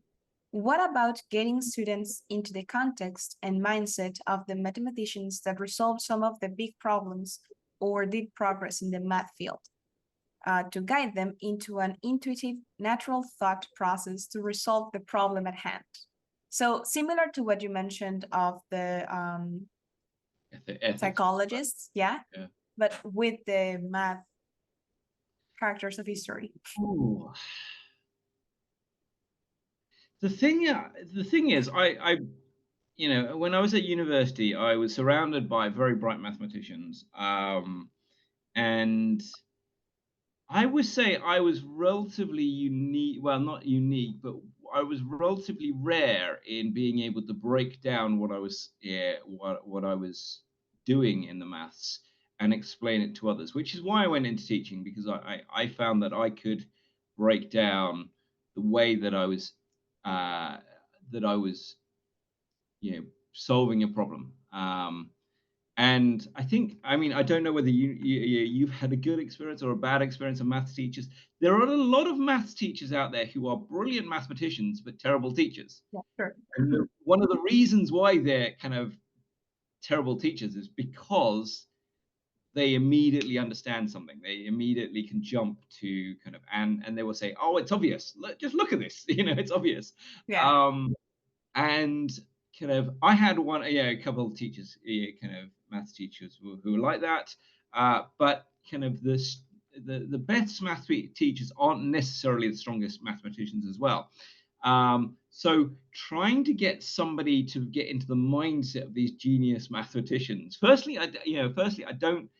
A: what about getting students into the context and mindset of the mathematicians that resolved some of the big problems or did progress in the math field, to guide them into an intuitive, natural thought process to resolve the problem at hand? So similar to what you mentioned of the
B: Ethics.
A: psychologists, yeah,
B: Yeah.
A: but with the math characters of history.
B: Ooh. The thing is, when I was at university, I was surrounded by very bright mathematicians, and I would say I was relatively unique. Well, not unique, but I was relatively rare in being able to break down what I was doing in the maths and explain it to others. Which is why I went into teaching because I found that I could break down the way that I was solving a problem. And I think, I mean, I don't know whether you've had a good experience or a bad experience of maths teachers. There are a lot of maths teachers out there who are brilliant mathematicians but terrible teachers.
A: Yeah, sure.
B: And one of the reasons why they're kind of terrible teachers is because they immediately understand something. They immediately can jump to kind of, and they will say, "Oh, it's obvious. Just look at this. It's obvious."
A: Yeah,
B: And kind of, I had a couple of teachers, kind of maths teachers who were like that. But kind of the best teachers aren't necessarily the strongest mathematicians as well. So trying to get somebody to get into the mindset of these genius mathematicians. Firstly, I don't.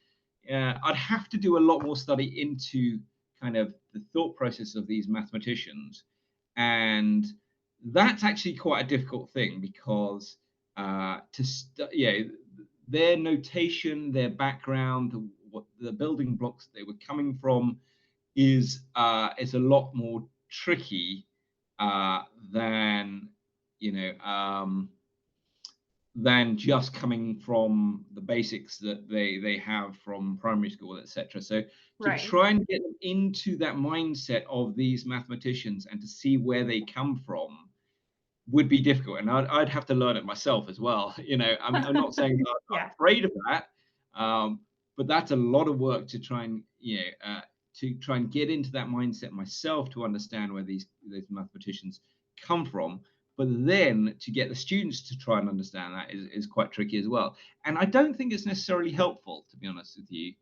B: I'd have to do a lot more study into kind of the thought process of these mathematicians, and that's actually quite a difficult thing because their notation, their background, what the building blocks they were coming from is a lot more tricky uh, than you know than just coming from the basics that they have from primary school, etc. So to
A: right.
B: try and get them into that mindset of these mathematicians and to see where they come from would be difficult, and I'd have to learn it myself as well. I'm not saying that I'm
A: Yeah,
B: afraid of that, but that's a lot of work to try and get into that mindset myself to understand where these mathematicians come from. But then to get the students to try and understand that is quite tricky as well. And I don't think it's necessarily helpful, to be honest with you.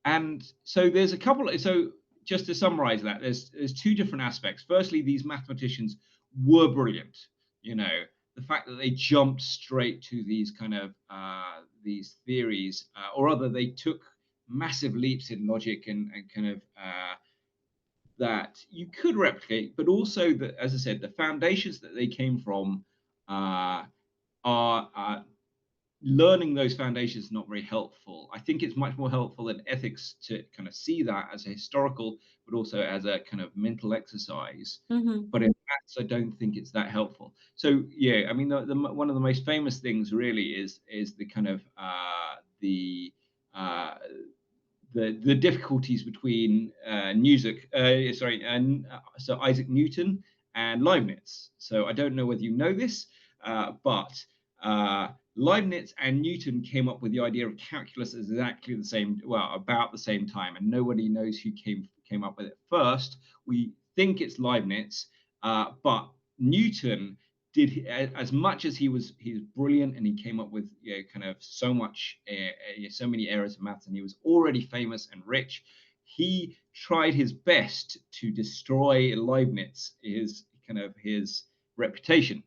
B: And so there's a couple. So just to summarize that, there's two different aspects. Firstly, these mathematicians were brilliant. The fact that they jumped straight to these kind of these theories, or rather, they took massive leaps in logic and kind of that you could replicate, but also that, as I said, the foundations that they came from are learning those foundations is not very helpful. I think it's much more helpful in ethics to kind of see that as a historical, but also as a kind of mental exercise.
A: mm-hmm.
B: But in maths, I don't think it's that helpful. So yeah, I mean, one of the most famous things really is the kind of uh, the difficulties between so Isaac Newton and Leibniz. So I don't know whether you know this, but Leibniz and Newton came up with the idea of calculus as exactly the same, well, about the same time, and nobody knows who came up with it first. We think it's Leibniz, but Newton did, as much as he's brilliant and he came up with kind of so many areas of maths, and he was already famous and rich. He tried his best to destroy Leibniz, his reputation.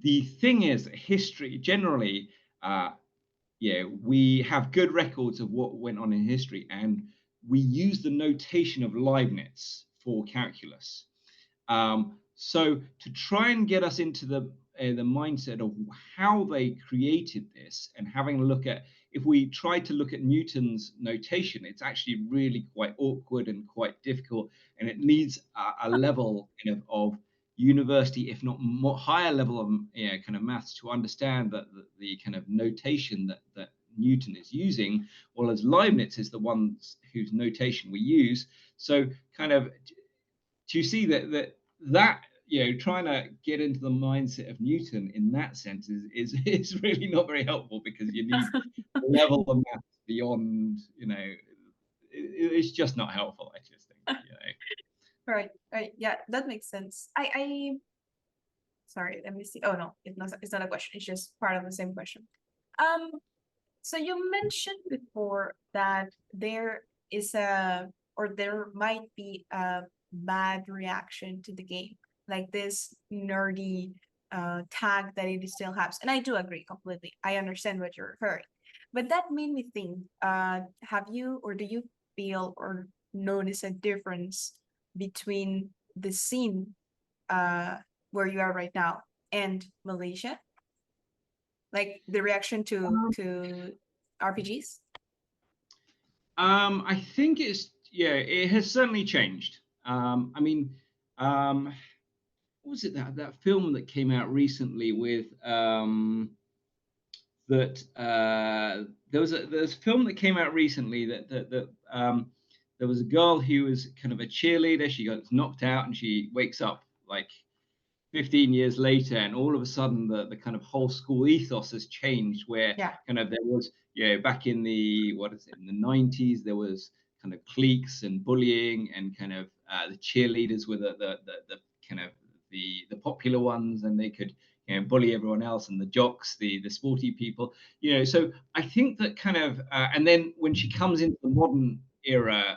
B: The thing is, history generally, we have good records of what went on in history, and we use the notation of Leibniz for calculus. So to try and get us into the mindset of how they created this, and having a look at, if we try to look at Newton's notation, it's actually really quite awkward and quite difficult, and it needs a level of university, if not more higher level of kind of maths to understand that the kind of notation that Newton is using, while as Leibniz is the ones whose notation we use. So kind of to see that trying to get into the mindset of Newton in that sense is really not very helpful, because you need a level of math beyond, it's just not helpful, I just think.
A: Right, right. Yeah, that makes sense. I sorry, let me see. Oh no, it's not a question. It's just part of the same question. Um, so you mentioned before that there is or there might be a bad reaction to the game, like this nerdy tag that it still has. And I do agree completely. I understand what you're referring. But that made me think, have you or do you feel or notice a difference between the scene where you are right now and Malaysia? Like the reaction to RPGs?
B: I think it's yeah, it has certainly changed. I mean, what was it, that film that came out recently with that there was a film that came out recently that there was a girl who was kind of a cheerleader. She got knocked out and she wakes up like 15 years later, and all of a sudden the kind of whole school ethos has changed, where
A: Yeah.
B: kind of there was, back in the, what is it, in the 90s, there was kind of cliques and bullying, and kind of the cheerleaders were the kind of the popular ones, and they could, bully everyone else, and the jocks, the sporty people, so I think that kind of and then when she comes into the modern era,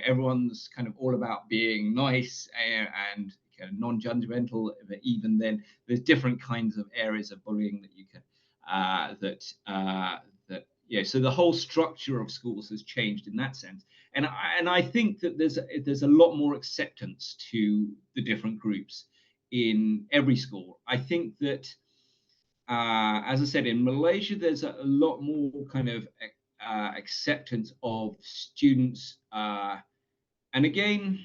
B: everyone's kind of all about being nice and kind of non-judgmental. But even then, there's different kinds of areas of bullying that you can so the whole structure of schools has changed in that sense, and I think that there's a lot more acceptance to the different groups in every school. I think that, as I said, in Malaysia, there's a lot more kind of acceptance of students. And again,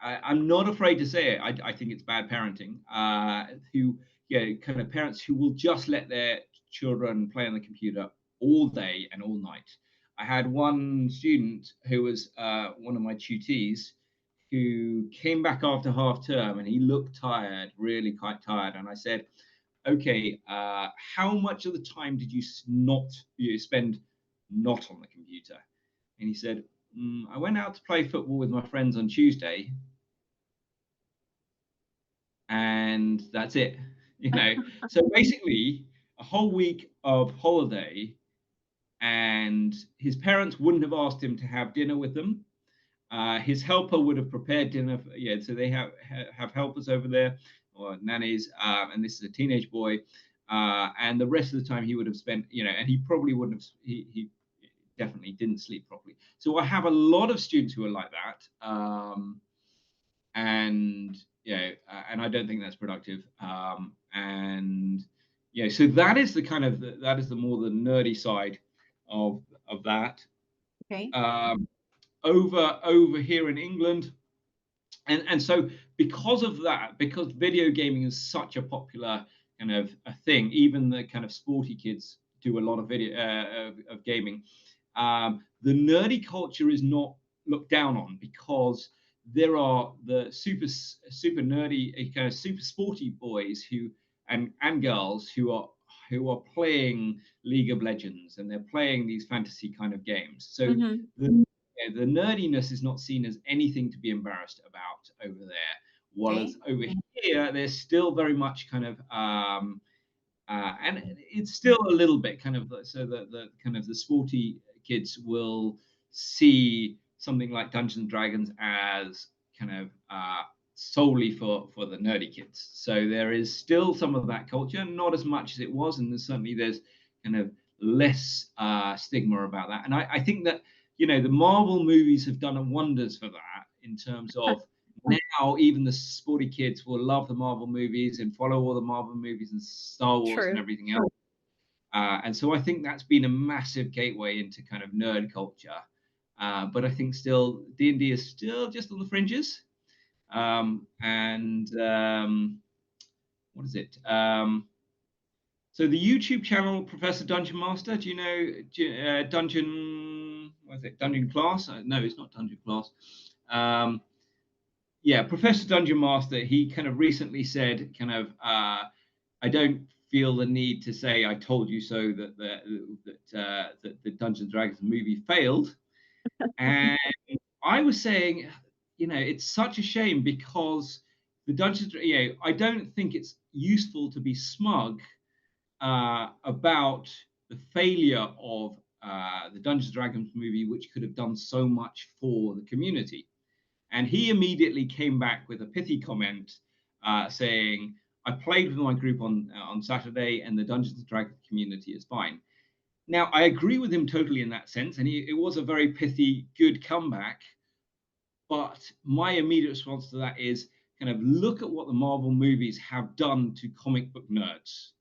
B: I'm not afraid to say it. I think it's bad parenting. Kind of parents who will just let their children play on the computer all day and all night. I had one student who was one of my tutees, who came back after half term, and he looked tired, really quite tired. And I said, okay, how much of the time did you spend not on the computer? And he said, I went out to play football with my friends on Tuesday, and that's it. So basically, a whole week of holiday, and his parents wouldn't have asked him to have dinner with them. His helper would have prepared dinner. So they have helpers over there, or nannies, and this is a teenage boy, and the rest of the time he would have spent, and he probably wouldn't have. He definitely didn't sleep properly. So I have a lot of students who are like that, and and I don't think that's productive. And so that is the kind of that is the more the nerdy side of that.
A: Okay.
B: Um, over here in England, and so because of that, because video gaming is such a popular kind of a thing, even the kind of sporty kids do a lot of video of gaming. The nerdy culture is not looked down on, because there are the super nerdy kind of super sporty boys who and girls who are playing League of Legends, and they're playing these fantasy kind of games. So
A: Mm-hmm.
B: the nerdiness is not seen as anything to be embarrassed about over there. While
A: Okay.
B: as over here, there's still very much kind of and it's still a little bit kind of, so the kind of the sporty kids will see something like Dungeons and Dragons as kind of solely for the nerdy kids. So there is still some of that culture, not as much as it was, and there's kind of less stigma about that. And I think that the Marvel movies have done wonders for that, in terms of now even the sporty kids will love the Marvel movies and follow all the Marvel movies and Star Wars and
A: True.
B: everything else. And so I think that's been a massive gateway into kind of nerd culture. But I think still D&D is still just on the fringes. And what is it? So the YouTube channel Professor Dungeon Master. Do you know Dungeon? What is it? Dungeon Class? No, it's not Dungeon Class. Professor Dungeon Master, he kind of recently said, kind of, I don't feel the need to say I told you so that the Dungeons and Dragons movie failed. And I was saying, it's such a shame, because the Dungeons, I don't think it's useful to be smug about the failure of the Dungeons and Dragons movie, which could have done so much for the community. And he immediately came back with a pithy comment, saying, I played with my group on Saturday, and the Dungeons and Dragons community is fine. Now, I agree with him totally in that sense, and it was a very pithy, good comeback. But my immediate response to that is, kind of, look at what the Marvel movies have done to comic book nerds.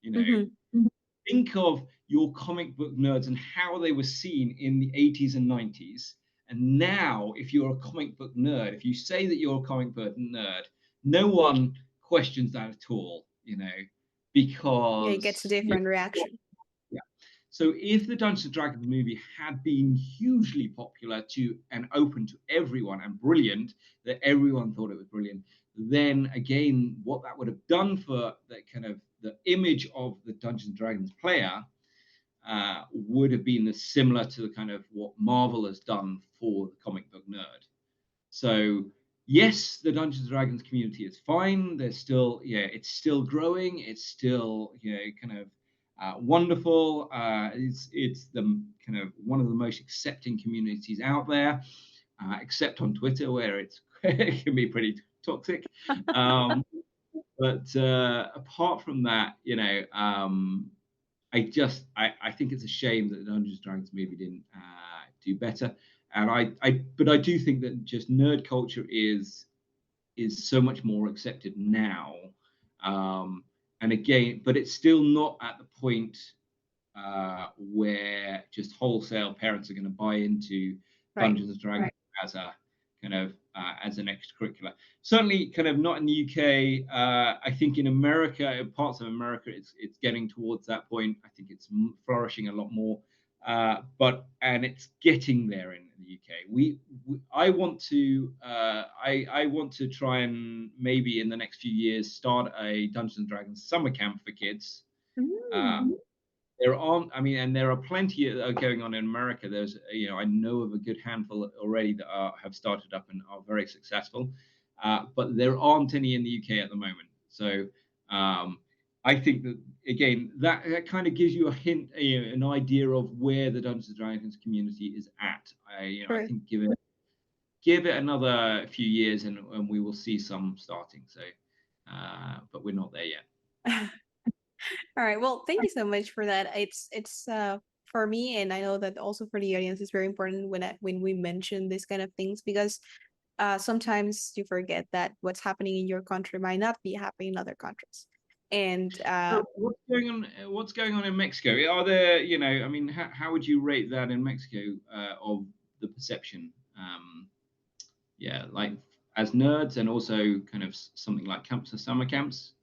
A: Mm-hmm.
B: Think of your comic book nerds and how they were seen in the 80s and 90s, And now, if you're a comic book nerd, if you say that you're a comic book nerd, no one questions that at all,
A: Yeah, it gets a
B: because
A: different reaction.
B: yeah. So if the Dungeons and Dragons movie had been hugely popular to and open to everyone and brilliant, that everyone thought it was brilliant, then again, what that would have done for the kind of the image of the Dungeons and Dragons player would have been similar to the kind of what Marvel has done for the comic book nerd. So yes, the Dungeons and Dragons community is fine. There's still, it's still growing. It's still, kind of wonderful. It's the kind of one of the most accepting communities out there, except on Twitter where it can be pretty toxic. Um, but apart from that, I think it's a shame that the Dungeons and Dragons movie didn't do better. And but I do think that just nerd culture is so much more accepted now. And again, but it's still not at the point where just wholesale parents are going to buy into
A: Right.
B: Dungeons and Dragons as a kind of as an extracurricular. Certainly, kind of not in the UK. I think in America, in parts of America, it's getting towards that point. I think it's flourishing a lot more. And it's getting there in the UK. I want to I want to try and maybe in the next few years start a Dungeons and Dragons summer camp for kids.
A: Mm.
B: There aren't, I mean, and there are plenty going on in America. There's, I know of a good handful already that have started up and are very successful, but there aren't any in the UK at the moment. So I think that again, that kind of gives you a hint, an idea of where the Dungeons and Dragons community is at. I
A: True.
B: think give it another few years and we will see some starting. So, but we're not there yet.
A: All right. Well, thank you so much for that. It's for me, and I know that also for the audience, it's very important when we mention these kind of things because sometimes you forget that what's happening in your country might not be happening in other countries. And
B: So what's going on? What's going on in Mexico? Are there, I mean, how would you rate that in Mexico of the perception? Like as nerds and also kind of something like camps or summer camps.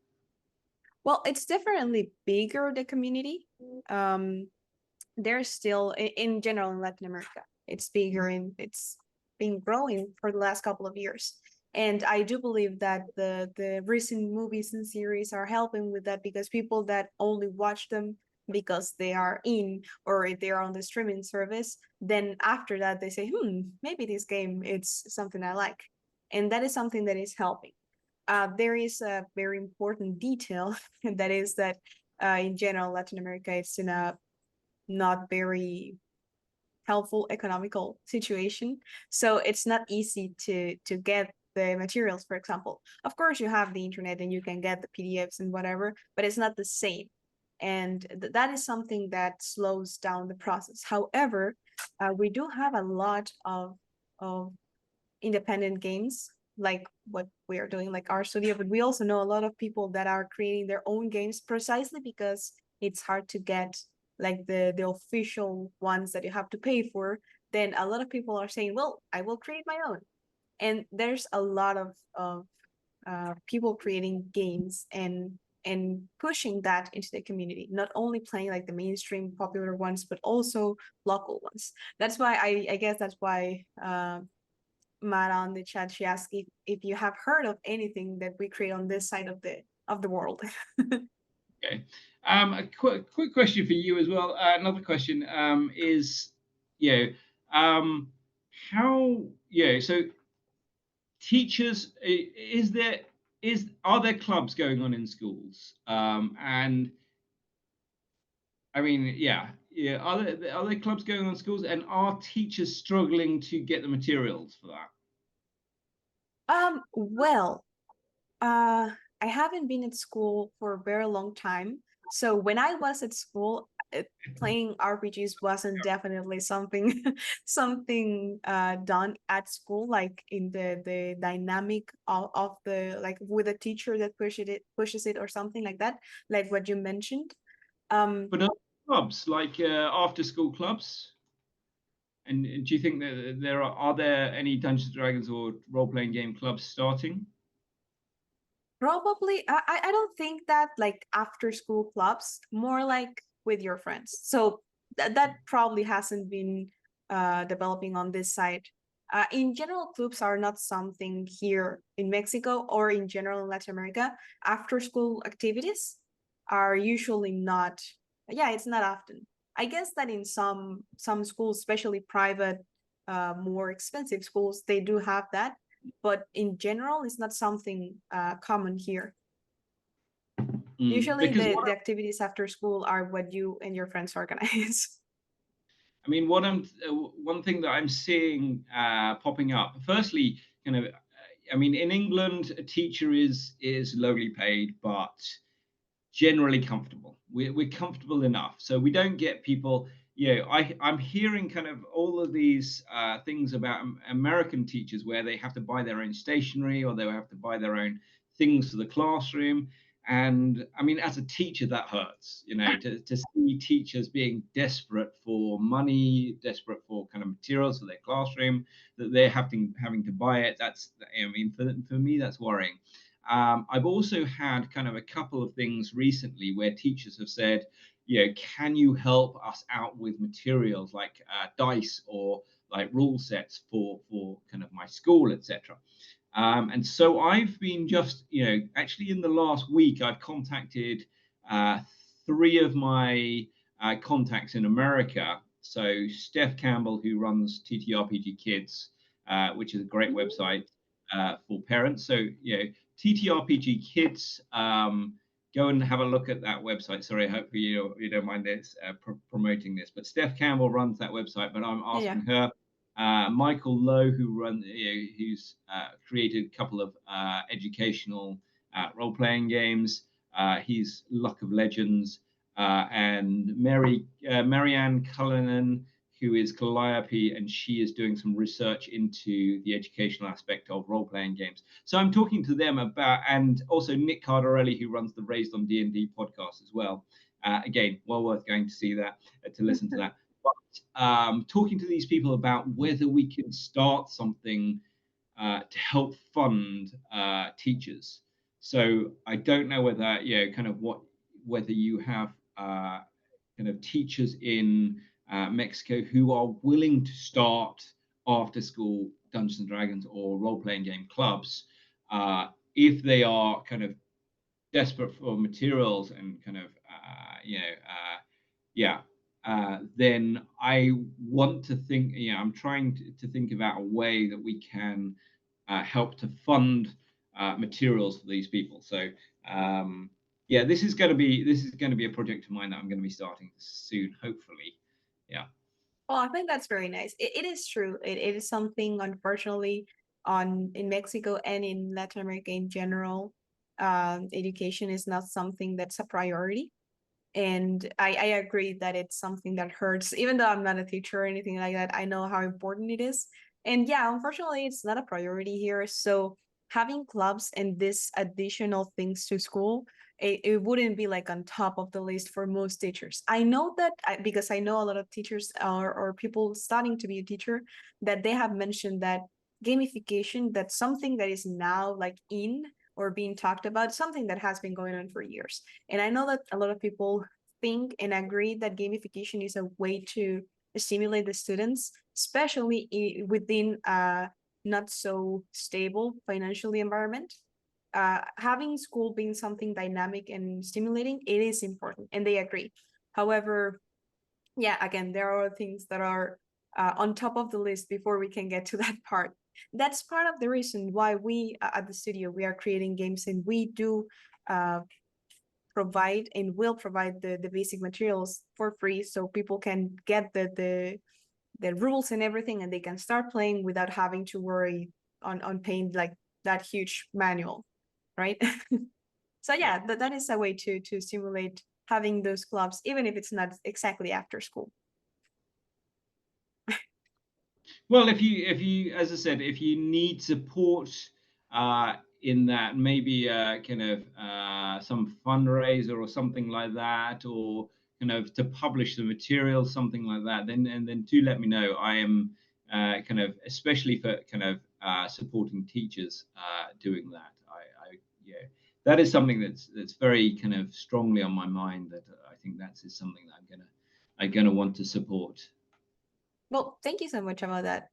A: well, it's definitely bigger the community. Um, there's still in general in Latin America, it's bigger and it's been growing for the last couple of years. And I do believe that the recent movies and series are helping with that because people that only watch them because they are in or if they are on the streaming service, then after that they say, maybe this game it's something I like. And that is something that is helping. There is a very important detail that is that in general Latin America it's in a not very helpful economical situation. So it's not easy to get the materials, for example. Of course, you have the internet and you can get the PDFs and whatever, but it's not the same. And that is something that slows down the process. However, we do have a lot of independent games like what we are doing, like our studio, but we also know a lot of people that are creating their own games precisely because it's hard to get like the official ones that you have to pay for. Then a lot of people are saying, well, I will create my own. And there's a lot of people creating games and pushing that into the community, not only playing like the mainstream popular ones, but also local ones. That's why I guess that's why Mara on the chat, she asked if you have heard of anything that we create on this side of the world.
B: Okay. A quick question for you as well. Another question is, um, how, so teachers, are there clubs going on in schools? And I mean, are there clubs going on in schools, and are teachers struggling to get the materials for that?
A: Well, uh, I haven't been at school for a very long time. So when I was at school, playing RPGs wasn't definitely something something done at school, like in the dynamic of the like with a teacher that pushes it or something like that, like what you mentioned. Um,
B: But are there clubs like after school clubs? And do you think that are there any Dungeons and Dragons or role-playing game clubs starting?
A: Probably, I don't think that like after school clubs, more like with your friends. So that probably hasn't been developing on this side. In general, clubs are not something here in Mexico or in general in Latin America. After school activities are usually not, yeah, it's not often. I guess that in some schools, especially private, more expensive schools, they do have that, but in general, it's not something common here. Usually,
B: Because
A: the activities after school are what you and your friends organize.
B: I mean, one thing that I'm seeing popping up. Firstly, kind of, I mean, in England, a teacher is lowly paid, but generally comfortable. We're comfortable enough, so we don't get people. You know, I'm hearing kind of all of these things about American teachers where they have to buy their own stationery or they have to buy their own things for the classroom. And I mean, as a teacher, that hurts. You know, to see teachers being desperate for money, desperate for kind of materials for their classroom, that they're having to buy it. That's, I mean, for me, that's worrying. I've also had kind of a couple of things recently where teachers have said, you know, can you help us out with materials like dice or like rule sets for kind of my school, etc. And so I've been just, you know, actually in the last week, I've contacted uh, three of my contacts in America. So Steph Campbell, who runs TTRPG Kids, which is a great website for parents. So, you know, TTRPG Kids, go and have a look at that website. Sorry, hopefully you don't mind this promoting this. But Steph Campbell runs that website, but I'm
A: Yeah.
B: asking her. Michael Lowe, who's created a couple of educational role-playing games. He's Luck of Legends, and Marianne Cullinan, who is Calliope, and she is doing some research into the educational aspect of role-playing games. So I'm talking to them about, and also Nick Cardarelli, who runs the Raised on D&D podcast as well. Again, well worth going to see that, to listen to that. But talking to these people about whether we can start something to help fund teachers. So I don't know whether, you know, kind of whether you have kind of teachers in Mexico who are willing to start after school Dungeons and Dragons or role playing game clubs, if they are kind of desperate for materials and kind of yeah, then I want to think, you know, I'm trying to think about a way that we can help to fund materials for these people. So yeah, this is going to be a project of mine that I'm going to be starting soon, hopefully. Yeah.
A: Well, I think that's very nice. It is true. It is something, unfortunately, on in Mexico and in Latin America in general, education is not something that's a priority. And I agree that it's something that hurts, even though I'm not a teacher or anything like that. I know how important it is. And yeah, unfortunately, it's not a priority here. So having clubs and this additional things to school, it wouldn't be like on top of the list for most teachers. I know that because I know a lot of teachers or people starting to be a teacher, that they have mentioned that gamification, that's something that is now like in or being talked about, something that has been going on for years. And I know that a lot of people think and agree that gamification is a way to stimulate the students, especially within a not so stable financially environment. Having school being something dynamic and stimulating, it is important, and they agree. However, yeah, again, there are things that are on top of the list before we can get to that part. That's part of the reason why we at the studio we are creating games, and we do uh, provide and will provide the basic materials for free, so people can get the rules and everything, and they can start playing without having to worry on paying like that huge manual, right? So
B: Yeah.
A: yeah, that is a way to stimulate having those clubs, even if it's not exactly after school.
B: Well, if you, as I said, if you need support in that, maybe kind of some fundraiser or something like that, or kind of to publish the material, something like that, then do let me know. I am kind of, especially for kind of supporting teachers doing that. Yeah, that is something that's very kind of strongly on my mind. That I think that is something that I'm gonna want to support.
A: Well, thank you so much about that.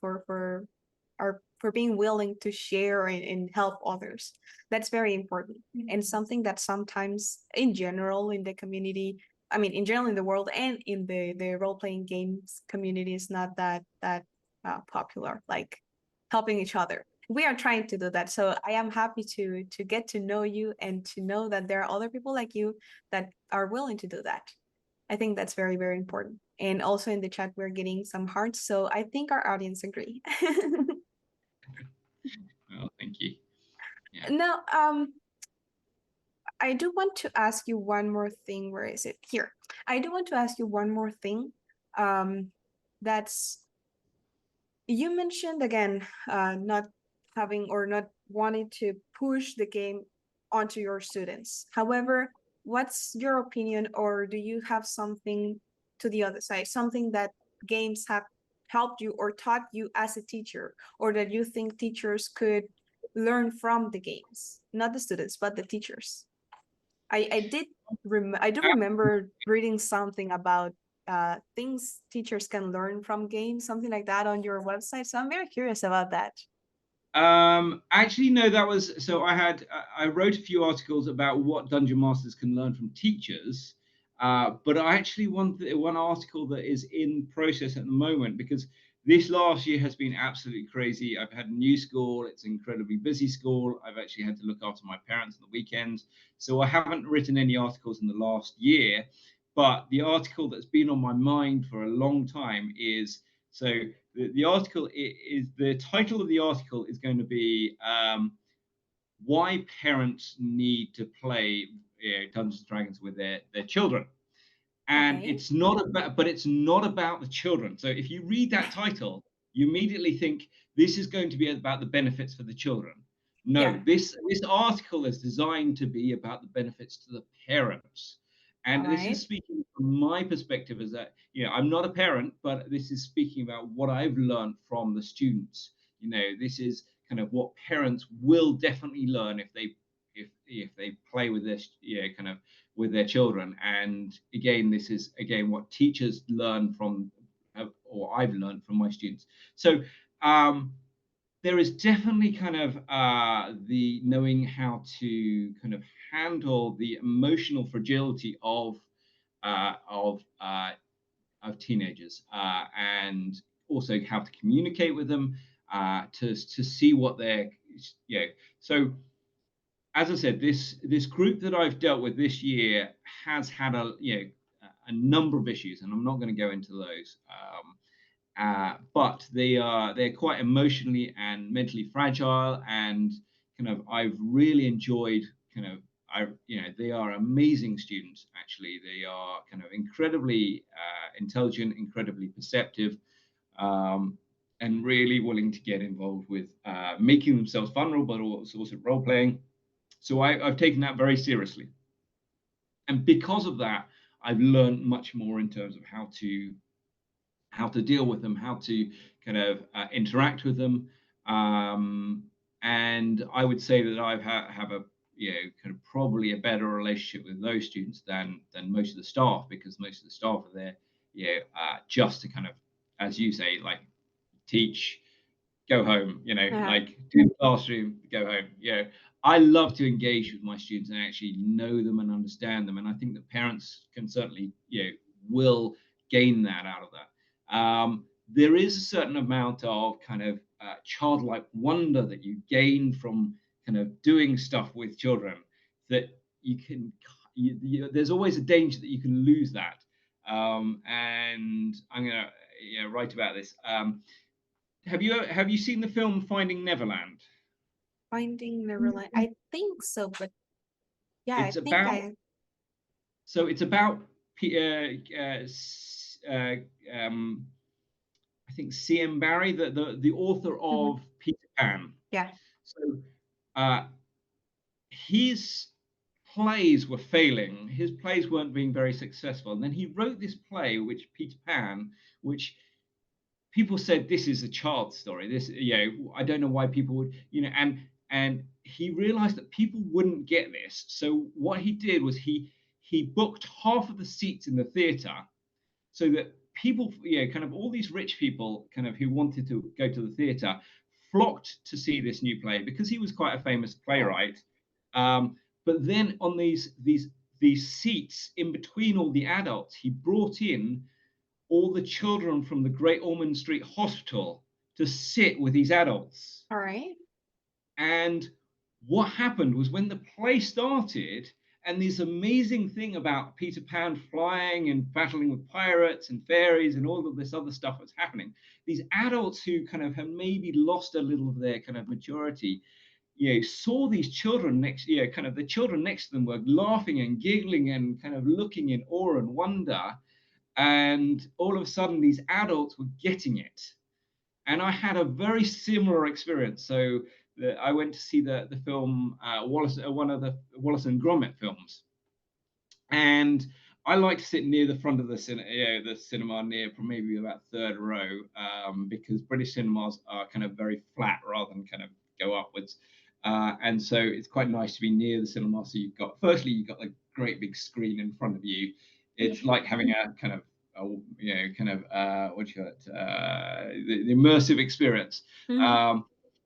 A: For being willing to share and help others. That's very important and something that sometimes in general in the community, I mean in general in the world and in the role playing games community is not that popular. Like helping each other. We are trying to do that. So I am happy to get to know you and to know that there are other people like you that are willing to do that. I think that's very, very important. And also in the chat, we're getting some hearts. So I think our audience agree.
B: Oh, thank you. Yeah.
A: Now, I do want to ask you one more thing. Where is it? Here. I do want to ask you one more thing. That's you mentioned again, not having or not wanting to push the game onto your students. However, what's your opinion, or do you have something to the other side, something that games have helped you or taught you as a teacher, or that you think teachers could learn from the games, not the students, but the teachers? I do remember reading something about things teachers can learn from games, something like that on your website. So I'm very curious about that.
B: Actually, no, that was so I wrote a few articles about what dungeon masters can learn from teachers, but I actually want one article that is in process at the moment because this last year has been absolutely crazy. I've had a new school; it's an incredibly busy school. I've actually had to look after my parents on the weekends, so I haven't written any articles in the last year. But the article that's been on my mind for a long time is so the article is the title of the article is going to be why parents need to play Dungeons and Dragons with their children. And
A: Okay.
B: it's not about the children. So if you read that title, you immediately think this is going to be about the benefits for the children. No,
A: Yeah.
B: this article is designed to be about the benefits to the parents.
A: All
B: And this is
A: right.
B: speaking from my perspective as that, I'm not a parent, but this is speaking about what I've learned from the students. This is kind of what parents will definitely learn if they play with this, kind of with their children. And again, this is again what teachers learn from, or I've learned from my students. So there is definitely kind of the knowing how to kind of handle the emotional fragility of uh, of uh, of teenagers, and also how to communicate with them, to see what they're, so as I said, this group that I've dealt with this year has had a number of issues, and I'm not going to go into those. But they're quite emotionally and mentally fragile, and kind of I've really enjoyed kind of they are amazing students. Actually, they are kind of incredibly intelligent, incredibly perceptive, and really willing to get involved with making themselves vulnerable, but also role playing. So I've taken that very seriously. And because of that, I've learned much more in terms of how to deal with them, how to kind of interact with them. And I would say that have a kind of probably a better relationship with those students than most of the staff, because most of the staff are there, just to kind of, as you say, like teach, go home,
A: Uh-huh.
B: like do the classroom, go home. I love to engage with my students and actually know them and understand them. And I think that parents can certainly, will gain that out of that. There is a certain amount of kind of childlike wonder that you gain from kind of doing stuff with children that you can, there's always a danger that you can lose that. And I'm going to write about this. Have you seen the film Finding Neverland?
A: Finding Neverland. I think so, but yeah, I
B: It's
A: think
B: about
A: I.
B: it's about uh, um, I think C.M. Barry, the author
A: Mhm.
B: of Peter Pan.
A: Yeah.
B: So uh, his plays were failing. His plays weren't being very successful. And then he wrote this play, which Peter Pan, which people said this is a child's story. This, I don't know why people would, and he realized that people wouldn't get this. So what he did was he booked half of the seats in the theater so that people, kind of all these rich people, kind of who wanted to go to the theater, flocked to see this new play because he was quite a famous
A: Yeah.
B: playwright. But then on these seats in between all the adults, he brought in all the children from the Great Ormond Street Hospital to sit with these adults.
A: All right.
B: And what happened was when the play started, and this amazing thing about Peter Pan flying and battling with pirates and fairies and all of this other stuff was happening, these adults who kind of have maybe lost a little of their kind of maturity, saw these children next, kind of the children next to them were laughing and giggling and kind of looking in awe and wonder. And all of a sudden, these adults were getting it. And I had a very similar experience. So I went to see the film Wallace, one of the Wallace and Gromit films, and I like to sit near the front of the cinema, near maybe about third row, because British cinemas are kind of very flat rather than kind of go upwards, and so it's quite nice to be near the cinema. So you've got the great big screen in front of you.
A: Yeah.
B: It's like having a kind of what do you call it, the immersive experience.
A: Mhm.
B: Um,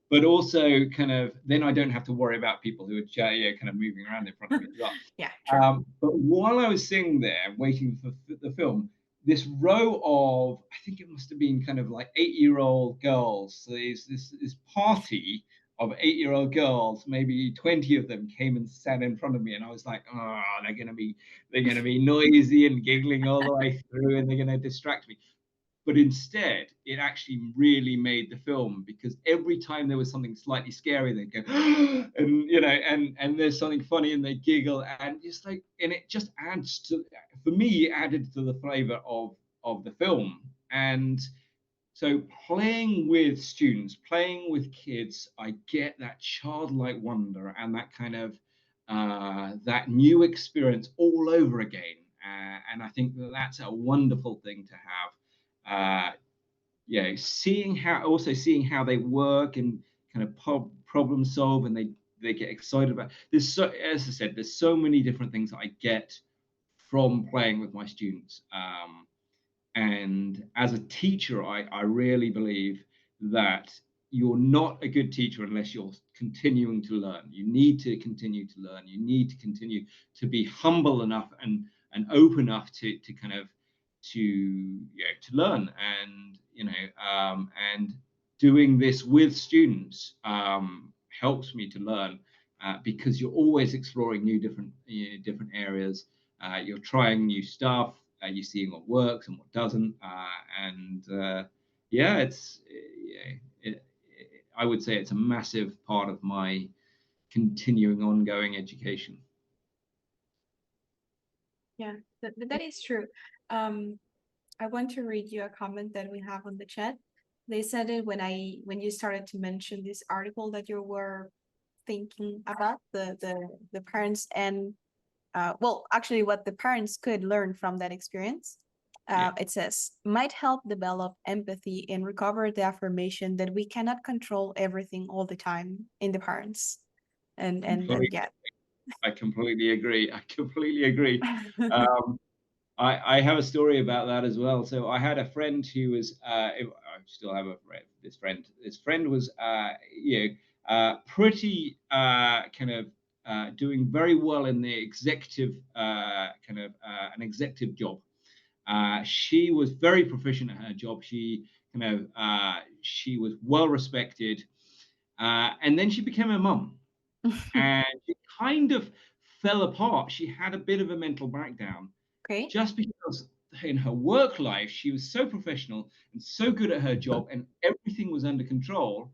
B: but also kind of then I don't have to worry about people who are kind of moving around in front of me as well.
A: Yeah, true.
B: But while I was sitting there waiting for the film, this row of, I think it must have been kind of like 8-year-old girls. So there's this party of 8-year-old girls, maybe 20 of them came and sat in front of me, and I was like, oh, they're gonna be noisy and giggling all the way through, and they're gonna distract me. But instead, it actually really made the film because every time there was something slightly scary, they'd go, and and there's something funny, and they giggle, and and it just adds to, for me, it added to the flavor of the film. And so playing with students, playing with kids, I get that childlike wonder and that kind of that new experience all over again. And I think that's a wonderful thing to have. Seeing how they work and kind of problem solve, and they get excited about. As I said, there's so many different things that I get from playing with my students. And as a teacher, I really believe that you're not a good teacher unless you're continuing to learn. You need to continue to learn. You need to continue to be humble enough and open enough to kind of to learn. And and doing this with students helps me to learn, because you're always exploring different areas. You're trying new stuff. You're seeing what works and what doesn't. And yeah, I would say it's a massive part of my continuing ongoing education.
A: Yeah, that is true. Um, I want to read you a comment that we have on the chat. They said it when you started to mention this article that you were thinking about the parents and well, actually what the parents could learn from that experience.
B: Yeah,
A: It says might help develop empathy and recover the affirmation that we cannot control everything all the time in the parents. And
B: completely.
A: yeah.
B: I completely agree. I completely agree. Um, I have a story about that as well. So I had a friend who was, I still have a friend, this friend. This friend was, pretty kind of doing very well in the executive an executive job. She was very proficient at her job. She was well respected, and then she became a mum, and it kind of fell apart. She had a bit of a mental breakdown
A: Okay.
B: just because in her work life she was so professional and so good at her job and everything was under control,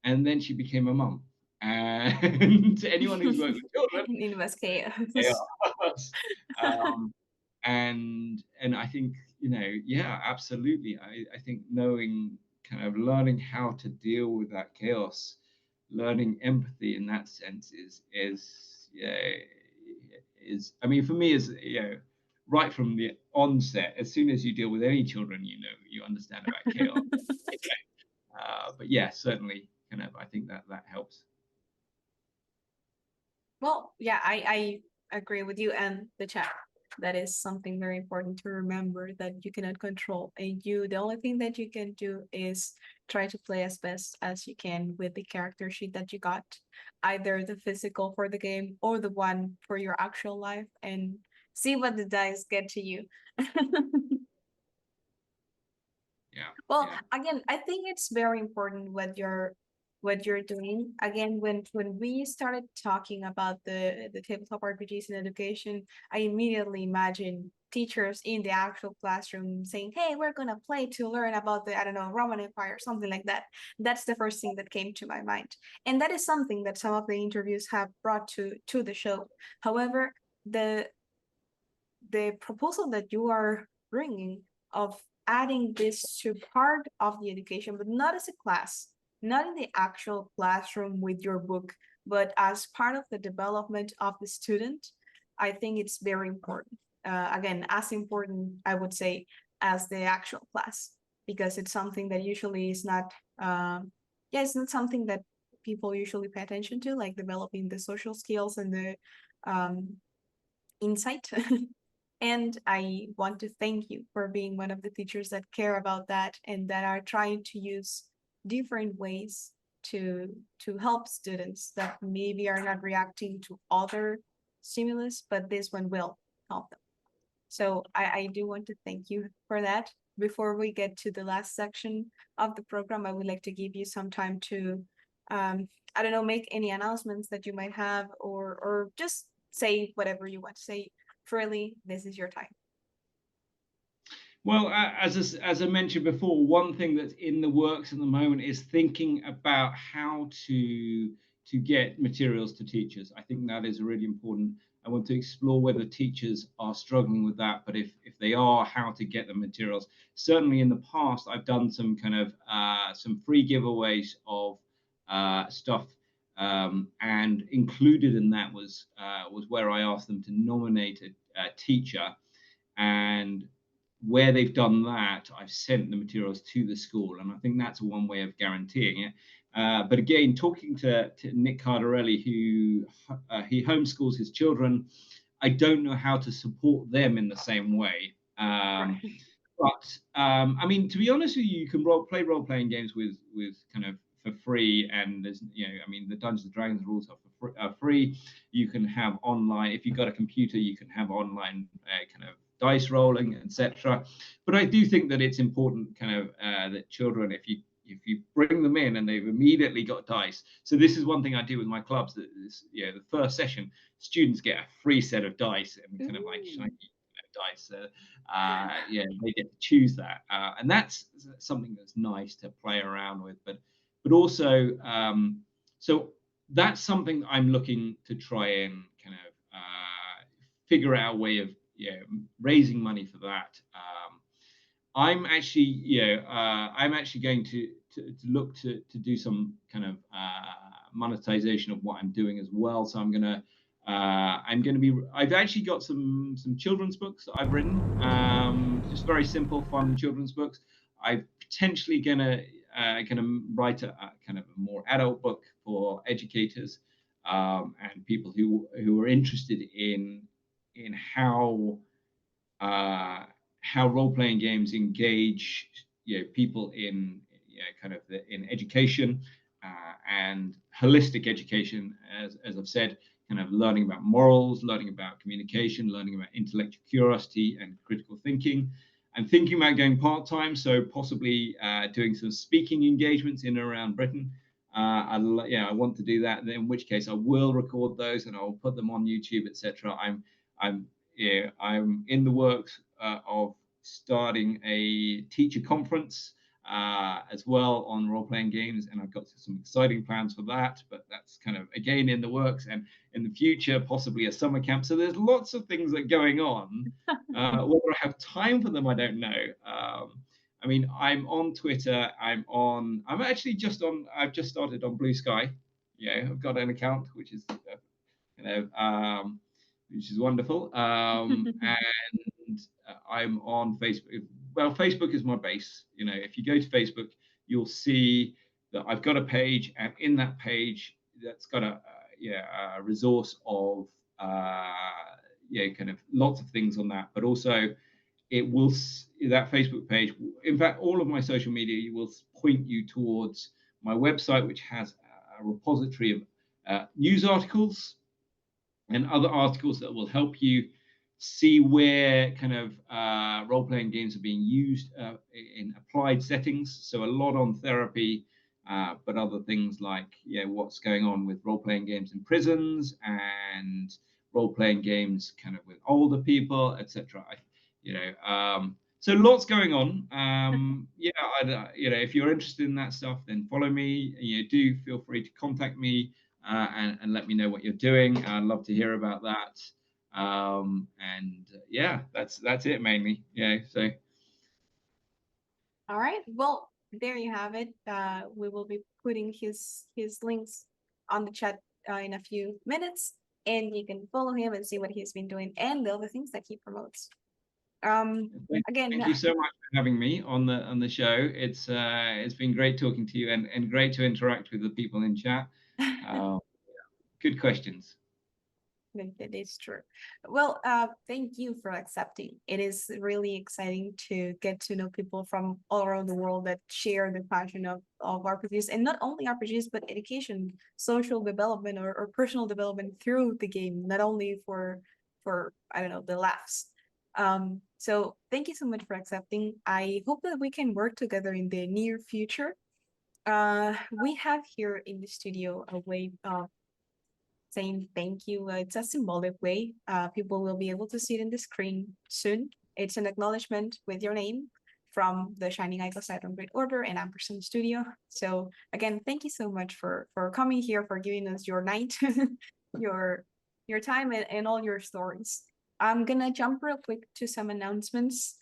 B: and then she became a mum. And to anyone who's worked with children,
A: It was
B: they
A: chaos.
B: are. um, and I think, yeah, absolutely. I think knowing, kind of learning how to deal with that chaos, learning empathy in that sense is, yeah, is, I mean, for me, is, right from the onset, as soon as you deal with any children, you understand about chaos. But yeah, certainly, kind of, I think that helps.
A: Well, yeah, I agree with you and the chat. That is something very important to remember that you cannot control. And the only thing that you can do is try to play as best as you can with the character sheet that you got, either the physical for the game or the one for your actual life, and see what the dice get to you.
B: Yeah,
A: Well,
B: yeah.
A: again, I think it's very important what you're doing. Again, when we started talking about the tabletop RPGs in education, I immediately imagined teachers in the actual classroom saying, "Hey, we're gonna play to learn about the, I don't know, Roman Empire," something like that. That's the first thing that came to my mind, and that is something that some of the interviews have brought to the show. However, the proposal that you are bringing of adding this to part of the education, but not as a class, not in the actual classroom with your book, but as part of the development of the student, I think it's very important. Again, as important, I would say, as the actual class, because it's something that usually is not, yeah, it's not something that people usually pay attention to, like developing the social skills and the um, insight. And I want to thank you for being one of the teachers that care about that and that are trying to use different ways to help students that maybe are not reacting to other stimulus, but this one will help them. So I do want to thank you for that. Before we get to the last section of the program, I would like to give you some time to, I don't know, make any announcements that you might have, or just say whatever you want to say freely. This is your time.
B: Well, as I mentioned before, one thing that's in the works at the moment is thinking about how to get materials to teachers. I think that is really important. I want to explore whether teachers are struggling with that, but if they are, how to get the materials. Certainly, in the past, I've done some kind of some free giveaways of stuff, and included in that was where I asked them to nominate a teacher, and where they've done that, I've sent the materials to the school, and I think that's one way of guaranteeing it. But again, talking to Nick Cardarelli, who he homeschools his children, I don't know how to support them in the same way.
A: Right.
B: But I mean, to be honest with you, you can play role playing games with kind of for free, and there's, I mean, the Dungeons and Dragons rules are free. You can have online, if you've got a computer, you can have online kind of dice rolling, etc. But I do think that it's important, kind of, that children, if you bring them in and they've immediately got dice. So this is one thing I do with my clubs. That is, the first session, students get a free set of dice and kind of like
A: Ooh.
B: shiny dice. They get to choose that, and that's something that's nice to play around with. But also, so that's something I'm looking to try and kind of figure out a way of raising money for that. I'm actually going to look to do some kind of monetization of what I'm doing as well. So I've actually got some children's books that I've written, just very simple, fun children's books. I'm potentially gonna write a kind of a more adult book for educators, and people who are interested in uh, how role-playing games engage people in kind of in education, and holistic education, as I've said, kind of learning about morals, learning about communication, learning about intellectual curiosity and critical thinking. I'm thinking about going part-time, so possibly doing some speaking engagements in and around Britain. I want to do that. In which case, I will record those and I'll put them on YouTube, etc. I'm I'm in the works of starting a teacher conference as well on role playing games, and I've got some exciting plans for that. But that's kind of again in the works, and in the future, possibly a summer camp. So there's lots of things that are going on. Whether I have time for them, I don't know. I mean, I'm on Twitter. I'm actually just on. I've just started on Blue Sky. Yeah, I've got an account, which is you know. which is wonderful. And I'm on Facebook. Well, Facebook is my base. You know, if you go to Facebook, you'll see that I've got a page, and in that page, that's got a resource of kind of lots of things on that, but also it will that Facebook page. In fact, all of my social media will point you towards my website, which has a repository of news articles and other articles that will help you see where kind of role-playing games are being used in applied settings. So a lot on therapy, but other things like what's going on with role-playing games in prisons and role-playing games kind of with older people, etc. So lots going on. If you're interested in that stuff, then follow me. Do feel free to contact me and let me know what you're doing. I'd love to hear about that. That's it mainly. So
A: All right. Well, there you have it. We will be putting his links on the chat in a few minutes, and you can follow him and see what he's been doing and the other things that he promotes. Again,
B: thank you so much for having me on the show. It's been great talking to you and great to interact with the people in chat. Good questions.
A: that is true. Well, thank you for accepting. It is really exciting to get to know people from all around the world that share the passion of RPGs, and not only RPGs, but education, social development, or personal development through the game, not only for I don't know, the laughs. So thank you so much for accepting. I hope that we can work together in the near future. We have here in the studio a way of saying thank you. It's a symbolic way. People will be able to see it in the screen soon. It's an acknowledgement with your name from the Shining Eye Poseidon Great Order and Ampersand Studio. So again, thank you so much for coming here, for giving us your night, your time, and all your stories. I'm gonna jump real quick to some announcements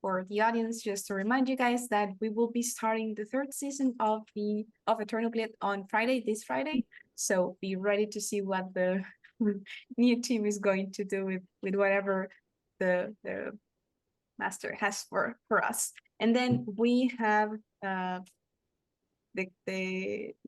A: for the audience, just to remind you guys that we will be starting the third season of Eternal Blade on this Friday. So be ready to see what the new team is going to do with whatever the master has for us. And then we have the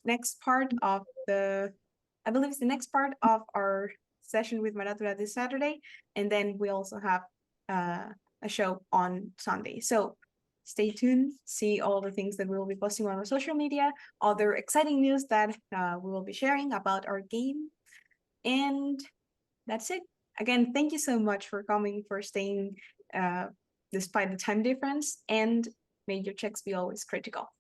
A: next part of I believe it's the next part of our session with Maratura this Saturday. And then we also have a show on Sunday. So stay tuned, see all the things that we will be posting on our social media, other exciting news that we will be sharing about our game. And that's it. Again, thank you so much for coming, for staying despite the time difference, and may your checks be always critical.